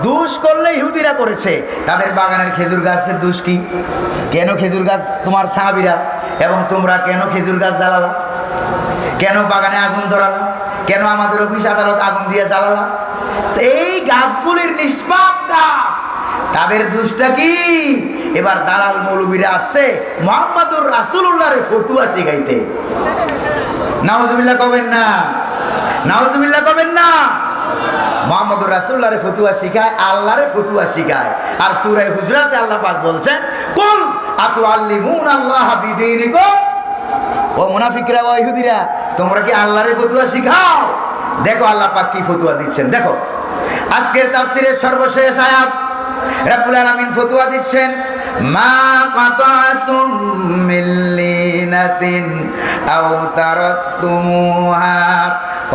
দোষ করলে ইহুদিরা করেছে, তাদের বাগানের খেজুর গাছের দোষ কি? কেন খেজুর গাছ তোমার সাহাবীরা এবং তোমরা কেন খেজুর গাছ জ্বালালা? কেন বাগানে আগুন ধরালা? কেন আমাদের অফিস আদালত আগুন দিয়ে জ্বালালা? এই গাছগুলির নিষ্পাপ গাছ, তাদের দোষটা কি? এবার দালাল মৌলবীরা আসছে মুহাম্মদুর রাসূলুল্লাহর ফতোয়া শিখাইতে। নাউজুবিল্লাহ কবেন না? নাউজুবিল্লাহ কবেন না? মুহাম্মদুর রাসূলুল্লাহর ফতোয়া শিখায়, আল্লাহর ফতোয়া শিখায়। আর সূরা হুজরাতে আল্লাহ পাক বলছেন, কুল আতুআল্লিমুনাল্লাহা বিদীনিকুম। ও মুনাফিকরা, ও ইহুদিরা, তোমরা কি আল্লাহর ফতোয়া শিখাও? দেখো আল্লাহ পাক কি ফতোয়া দিচ্ছেন। দেখো আজকের তাফসীরের সর্বশেষ আয়াত, রব্বুল আলামিন ফতোয়া দিচ্ছেন, মা কাতাতুম মিন লিনাতিন আও তারাকতুমুহা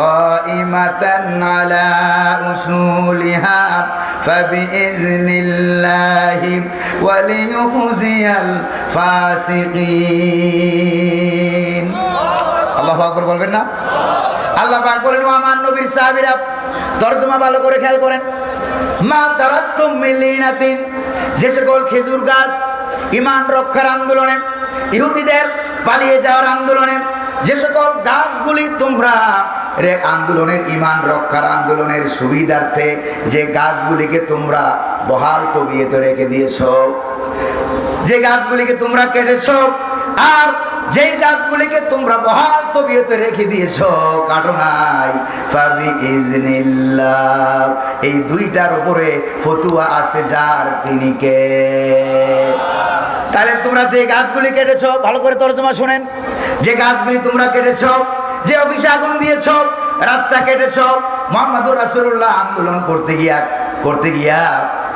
কাইমাতান আলা উসুলিহা ফাবিইজনিল্লাহি ওয়া লিইউখজিয়াল ফাসিকিন। আল্লাহু আকবার বলবেন না? আল্লাহ পাক বলেন, ও আমার নবীর সাহাবীরা, তরজমা ভালো করে খেয়াল করেন, মা তারাকতুম মিন লিনাতিন, যে সকল খেজুর গাছ ঈমান রক্ষার আন্দোলনে, ইহুদিদের পালিয়ে যাওয়ার আন্দোলনে যে সকল গাছগুলি তোমরা আন্দোলনের ইমান রক্ষার আন্দোলনের সুবিধার্থে যে গাছগুলিকে তোমরা বহাল তবিয়েতে রেখে দিয়েছো, যে গাছগুলিকে তোমরা কেটেছো, আর যেই গাছগুলিকে তোমরা বহাল তবিয়তে রেখে দিয়েছো, কাটো নাই, ফাবি ইজনিল্লাহ, এই দুইটার উপরে ফতুয়া আছে যার, তিনি কে? তাহলে তোমরা যে গাছগুলি কেটেছো, ভালো করে তরজমা শুনেন, যে গাছগুলি তোমরা কেটেছো, যে অফিসে আগুন দিয়েছো, রাস্তা কেটেছো, মুহাম্মদুর রাসূলুল্লাহ আন্দোলন করতে গিয়া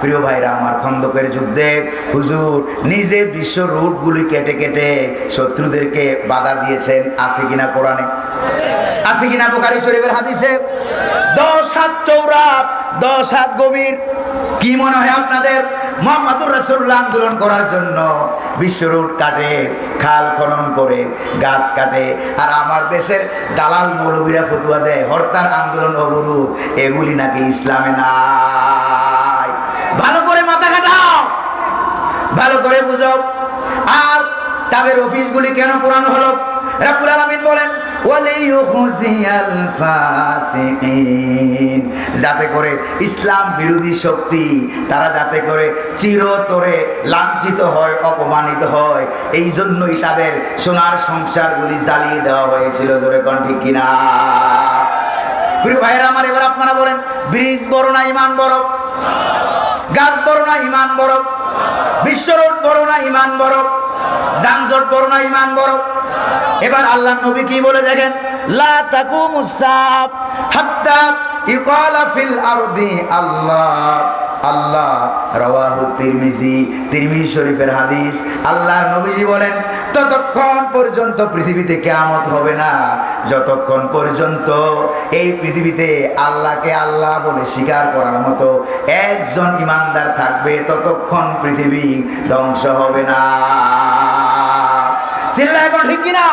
প্রিয় ভাইরা আমার, খন্দকের যুদ্ধে হুজুর নিজে বিশ্ব রুটগুলি কেটে কেটে শত্রুদেরকে বাধা দিয়েছেন। আছে কিনা কোরআনে? আছে কিনা বুখারী শরীফের হাদিসে? 10 হাত চওড়া, 10 হাত গভীর। কি মনে হয় আপনাদের? মুহাম্মদুর রাসূলুল্লাহ আন্দোলন করার জন্য বিশ্ব রুট কাটে, খাল খনন করে, গাছ কাটে, আর আমার দেশের দালাল মৌলবীরা ফতুয়া দেয় হরতাল, আন্দোলন, অবরোধ, এগুলি নাকি ইসলামে নাই। ভালো করে মাথা খাটাও, ভালো করে বুঝো। আর তাদের অফিসগুলি কেন পুরানো হলো? রব্বুল আলামিন বলেন ওয়ালিয়ুখজিয়াল ফাসিকিন, যাতে করে ইসলাম বিরোধী শক্তি তারা যাতে করে চিরতরে লাঞ্ছিত হয়, অপমানিত হয়, এই জন্যই তাদের সোনার সংসারগুলি জ্বালিয়ে দেওয়া হয়েছিল। জোরে কোন ঠিক কিনা? প্রিয় ভাইরা আমার, এবার আপনারা বলেন, ব্রিজ বড় না ইমান বড়? গাছ বড় না ইমান বড়? বিশ্ব রোড বড় না ইমান বড়? যানজট বড় না ইমান বড়? এবার আল্লাহর নবী কি বলে দেখেন, লা তাকুমুস সাআ হাত্তা ইউকালা ফিল আরদি আল্লাহ আল্লাহ, রাওয়াহু তিরমিজি শরীফের হাদিস। আল্লাহর নবীজি বলেন, ততক্ষণ পর্যন্ত পৃথিবীতে কিয়ামত হবে না যতক্ষণ পর্যন্ত এই পৃথিবীতে আল্লাহকে আল্লাহ বলে স্বীকার করার মতো একজন ইমানদার থাকবে, ততক্ষণ পৃথিবী ধ্বংস হবে না। চিল্লায় এখন ঠিক কিনা?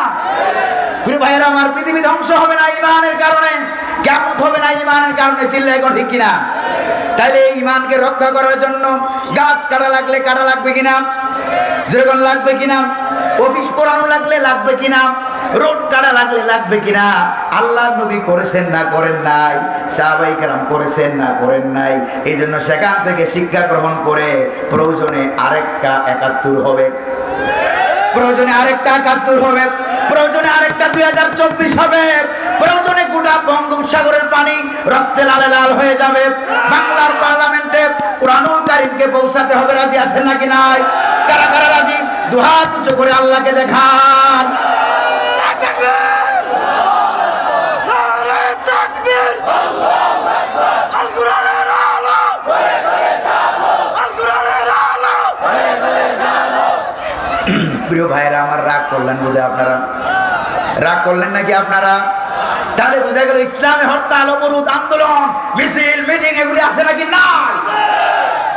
প্রিয় ভাইয়েরা আমার, পৃথিবী ধ্বংস হবে না ইমানের কারণে, কিয়ামত হবে না ইমানের কারণে। চিল্লায় এখন ঠিক কিনা? তাইলে এই ইমানকে রক্ষা করার জন্য গাছ কাটা লাগলে কাটা লাগবে কিনা? যেরকম লাগবে কিনা? অফিস পোড়ানো লাগলে লাগবে কিনা? রোড কাটা লাগলে লাগবে কিনা? আল্লাহর নবী করেছেন না করেন নাই? সাহাবায়ে কেরাম করেছেন না করেন নাই? এই জন্য সেখান থেকে শিক্ষা গ্রহণ করে প্রয়োজনে আরেকটা ৭১ হবে, প্রয়োজনে আরেকটা ৭১ হবে, প্রয়োজনে আরেকটা 2024 হবে, প্রয়োজনে গোটা বঙ্গোপসাগরের পানি রক্তে লালে লাল হয়ে যাবে। বাংলার পার্লামেন্টে কুরআনুল কারীমকে পৌঁছাতে হবে। রাজি আছেন নাকি নাই? কারা কারা রাজি? দুহাত উঁচু করে আল্লাহকে দেখান। প্রিয় ভাইরা আমার, রাগ করলেন বোধহয় আপনারা? রাগ করলেন নাকি আপনারা? তাহলে বোঝা গেল ইসলামে হরতাল, অবরোধ, আন্দোলন, মিছিল, মিটিং এগুলি আছে নাকি নাই?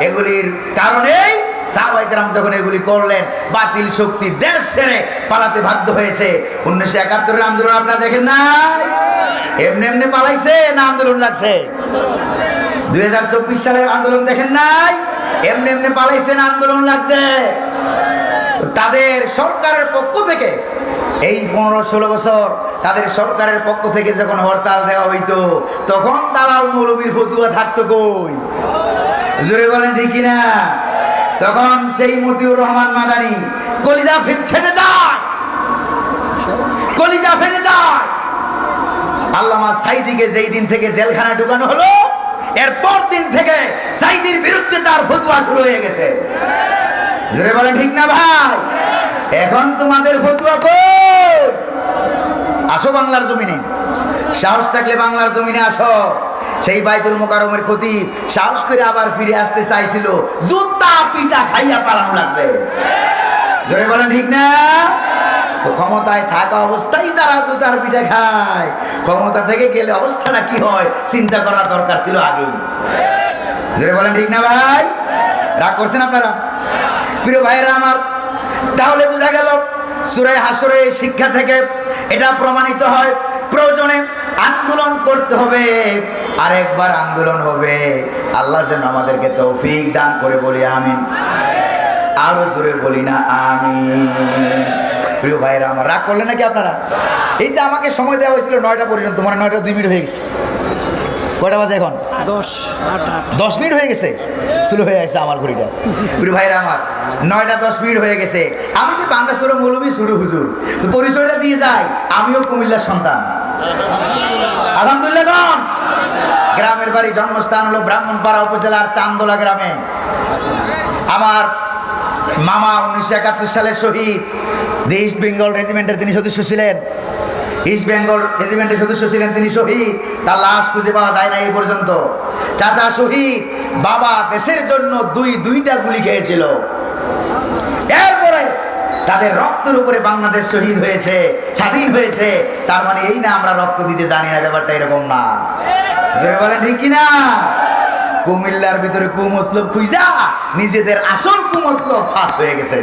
এগুলির কারণেই সাহাবায়ে কেরাম যখন এগুলি করলেন, বাতিল শক্তি দেশ ছেড়ে পালাতে বাধ্য হয়েছে। 1971 এর আন্দোলন আপনারা দেখেন নাই? এমনি এমনি পালাইছে না আন্দোলন লাগছে? 2024 সালের আন্দোলন দেখেন নাই? এমনি এমনি পালাইছে না আন্দোলন লাগছে? তাদের সরকারের পক্ষ থেকে এই 15-16 বছর তাদের সরকারের পক্ষ থেকে যখন হরতাল দেওয়া হইতো, তখন দালাল মৌলবীর ফতুয়া থাকতো কই? জোরে বলেন ঠিক কিনা? তখন সেই মতিউর রহমান মাদানী কলিজা ছেড়ে যায়, কলিজা ফেটে যায়। আল্লামা সাঈদীকে যেই দিন থেকে জেলখানায় ঢুকানো হলো, এরপর দিন থেকে সাঈদীর বিরুদ্ধে তার ফতুয়া শুরু হয়ে গেছে। জোরে বলেন ঠিক না ভাই? এখন তোমাদের ফতুয়া কই? আসো বাংলার জমিনে, সাহস থাকলে বাংলার জমিনে আসো। সেই বাইতুল মোকাররমের খতিব সাহস করে আবার ফিরে আসতে চাইছিল, জুতা পিটা খাইয়া পালানো লাগছে। জোরে বলেন ঠিক না? তো ক্ষমতায় থাকা অবস্থায় যারা জুতার পিঠা খায়, ক্ষমতা থেকে গেলে অবস্থাটা কি হয় চিন্তা করা দরকার ছিল আগেই। জোরে বলেন ঠিক না ভাই? রাগ করছেন আপনারা? প্রিয় ভাইরা আমার, তাহলে বোঝা গেল সূরা হাশরের শিক্ষা থেকে এটা প্রমাণিত হয়, প্রয়োজনে আন্দোলন করতে হবে, আরেকবার আন্দোলন হবে। আল্লাহ যেন আমাদেরকে তৌফিক দান করে, বলি আমিন। আরো জোরে বলি না আমিন। প্রিয় ভাইরা আমার, রাগ করলেন নাকি আপনারা? এই যে আমাকে সময় দেওয়া হয়েছিল 9টা পর্যন্ত, মানে 9টা 2 মিনিট হয়ে গেছে। কয়টা বাজে এখন? 10 মিনিট হয়ে গেছে, শুরু হয়ে গেছে আমার ঘড়িটা। প্রিয় ভাইরা আমার, 9টা 10 মিনিট হয়ে গেছে। আমি যে বাংলাদেশের মৌলভী শুরু হুজুর, তো পরিচয়টা দিয়ে যাই, আমিও কুমিল্লার সন্তান। আলহামদুলিল্লাহ। কোন গ্রামের বাড়ি, জন্মস্থান হলো ব্রাহ্মণপাড়া উপজেলার চান্দোলা গ্রামে। আমার মামা 1971 সালে শহীদ, ইস্ট বেঙ্গল রেজিমেন্টের তিনি সদস্য ছিলেন। ইস্ট বেঙ্গল রেজিমেন্টের সদস্য ছিলেন তিনি, শহীদ। তার লাশ খুঁজে পাওয়া যায় না এই পর্যন্ত। চাচা শহীদ, বাবা দেশের জন্য দুইটা গুলি খেয়েছিল। এরপরে তাদের রক্তের উপরে বাংলাদেশ শহীদ হয়েছে, স্বাধীন হয়েছে। তার মানে এই না আমরা রক্ত দিতে জানি না, ব্যাপারটা এরকম না। বলেন ঠিক কিনা? কুমিল্লার ভিতরে কুমতলব খুঁজা নিজেদের আসল কুমতলব ফাঁস হয়ে গেছে।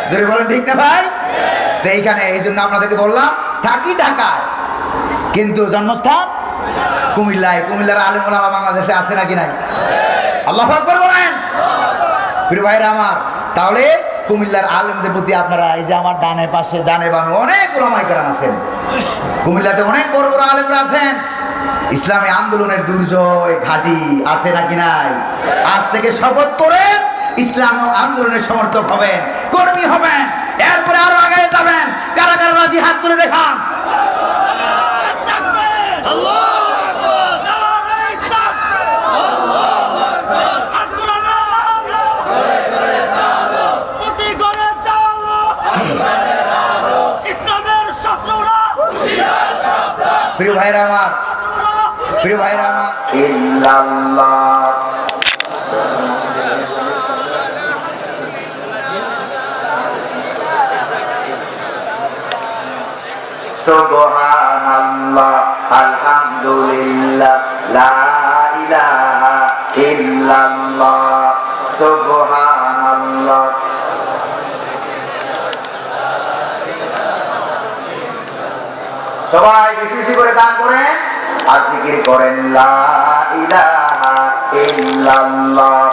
জোরে বলেন ঠিক না ভাই? তো এইখানে এই জন্য আপনাদেরকে বললাম, থাকি ঢাকায় কিন্তু জন্মস্থান কুমিল্লায়। কুমিল্লার আলেম ওলামা বাংলাদেশে আছে নাকি নাই? আল্লাহু আকবার বলেন। প্রিয় ভাইরা আমার, তাহলে কুমিল্লার আলেমদের প্রতি আপনারা, এই যে আমার ডানে পাশে ডানে বামে অনেক ওলামায়ে কেরাম আছেন, কুমিল্লাতে অনেক বড় বড় আলেমরা আছেন। ইসলামী আন্দোলনের দুর্জয় ঘাঁটি আছে নাকি নাই? আজ থেকে শপথ করেন ইসলামী আন্দোলনের সমর্থক হবেন, কর্মী হবেন, এরপরে আরো আগে যাবেন। কারা কারা রাজি হাত তুলে দেখান। প্রিয় ভাইরা আমার, প্রিয় ভাইরা আমার, ইল্লাল্লাহ সুবহানাল্লাহ আলহামদুলিল্লাহ লা ইলাহা ইল্লাল্লাহ সুবহানাল্লাহ। সবাই বেশি বেশি করে দান করেন আর জিকির করেন লা ইলাহা ইল্লাল্লাহ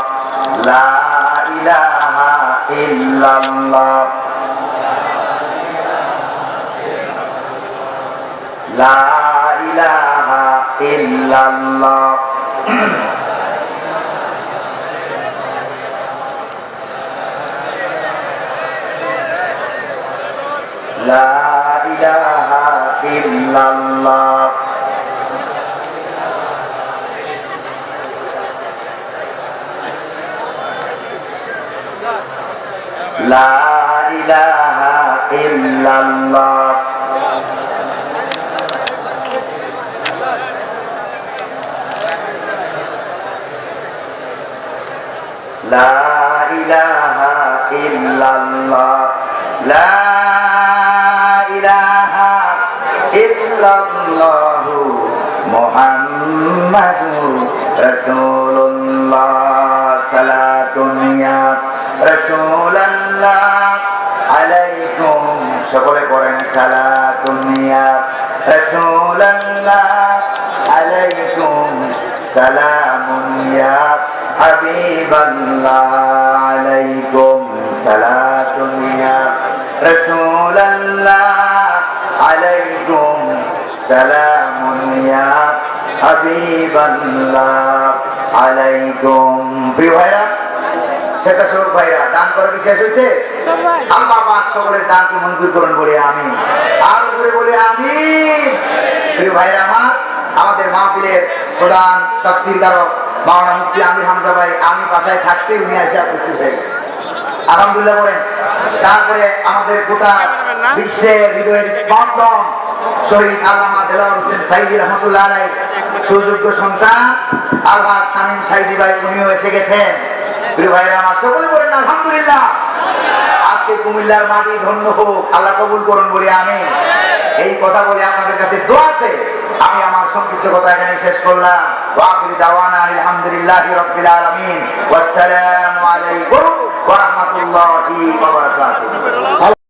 লা ইলাহা ইল্লাল্লাহ লা ইলাহা ইল্লাল্লাহ। লা ইলাহা ইল্লাল্লাহ লা ইলাহা ইল্লাল্লাহ লা ইলাহা ইল্লাল্লাহ লা ইলাহা ইল্লাল্লাহু মুহাম্মাদুর রাসূলুল্লাহ সালাতুন ইয়া রাসূলুল্লাহ আলাইকুম। সকলে পড়েন সালাতুন ইয়া রাসূলুল্লাহ আলাইকুম সালামুন ইয়া হাবিবাল্লাহ আলাইকুম সালাতুন ইয়া রাসূলুল্লাহ আলাইকুম সালামুন ইয়া হাবিবাল্লাহ আলাইকুম। প্রিয় ভাইরা, স্বেচ্ছাসেবক ভাইরা, দান করা কি শেষ হয়েছে? আল্লাহ পাক সকলের দানকে মঞ্জুর করুন বলে আমি, আর জোরে বলে আমি। প্রিয় ভাইরা আমার, আমাদের মাহফিলের প্রধান তাফসীরকারক মাওলানা মুফতি আমির হামজা ভাই, আমি বাসায় থাকতে উনি এসে উপস্থিত হয়ে গেছেন। আলহামদুলিল্লাহ বলেন। তারপরে আমাদের গোটা বিশ্বের হৃদয়ের স্পন্দন শহীদ আল্লামা দেলোয়ার হোসেন সাইদি রহমতুল্লাহ আলাইহি সুযোগ্য সন্তান আলহাজ শামীম সাইদি ভাই, উনিও এসে গেছেন। প্রিয় ভাইরা আমার, সকলে বলেন আলহামদুলিল্লাহ। আজকে কুমিল্লার মাটি ধন্য হোক, আল্লাহ কবুল করুন বলে আমি এই কথা বলে আপনাদের কাছে দোয়া আছে। আমি আমার সংক্ষিপ্ত কথা এখানে শেষ করলাম। ওয়া আখিরু দাওয়ানা আলহামদুলিল্লাহি রাব্বিল আলামিন। ওয়াসসালামু আলাইকুম ওয়া রাহমাতুল্লাহি ওয়া বারাকাতুহু।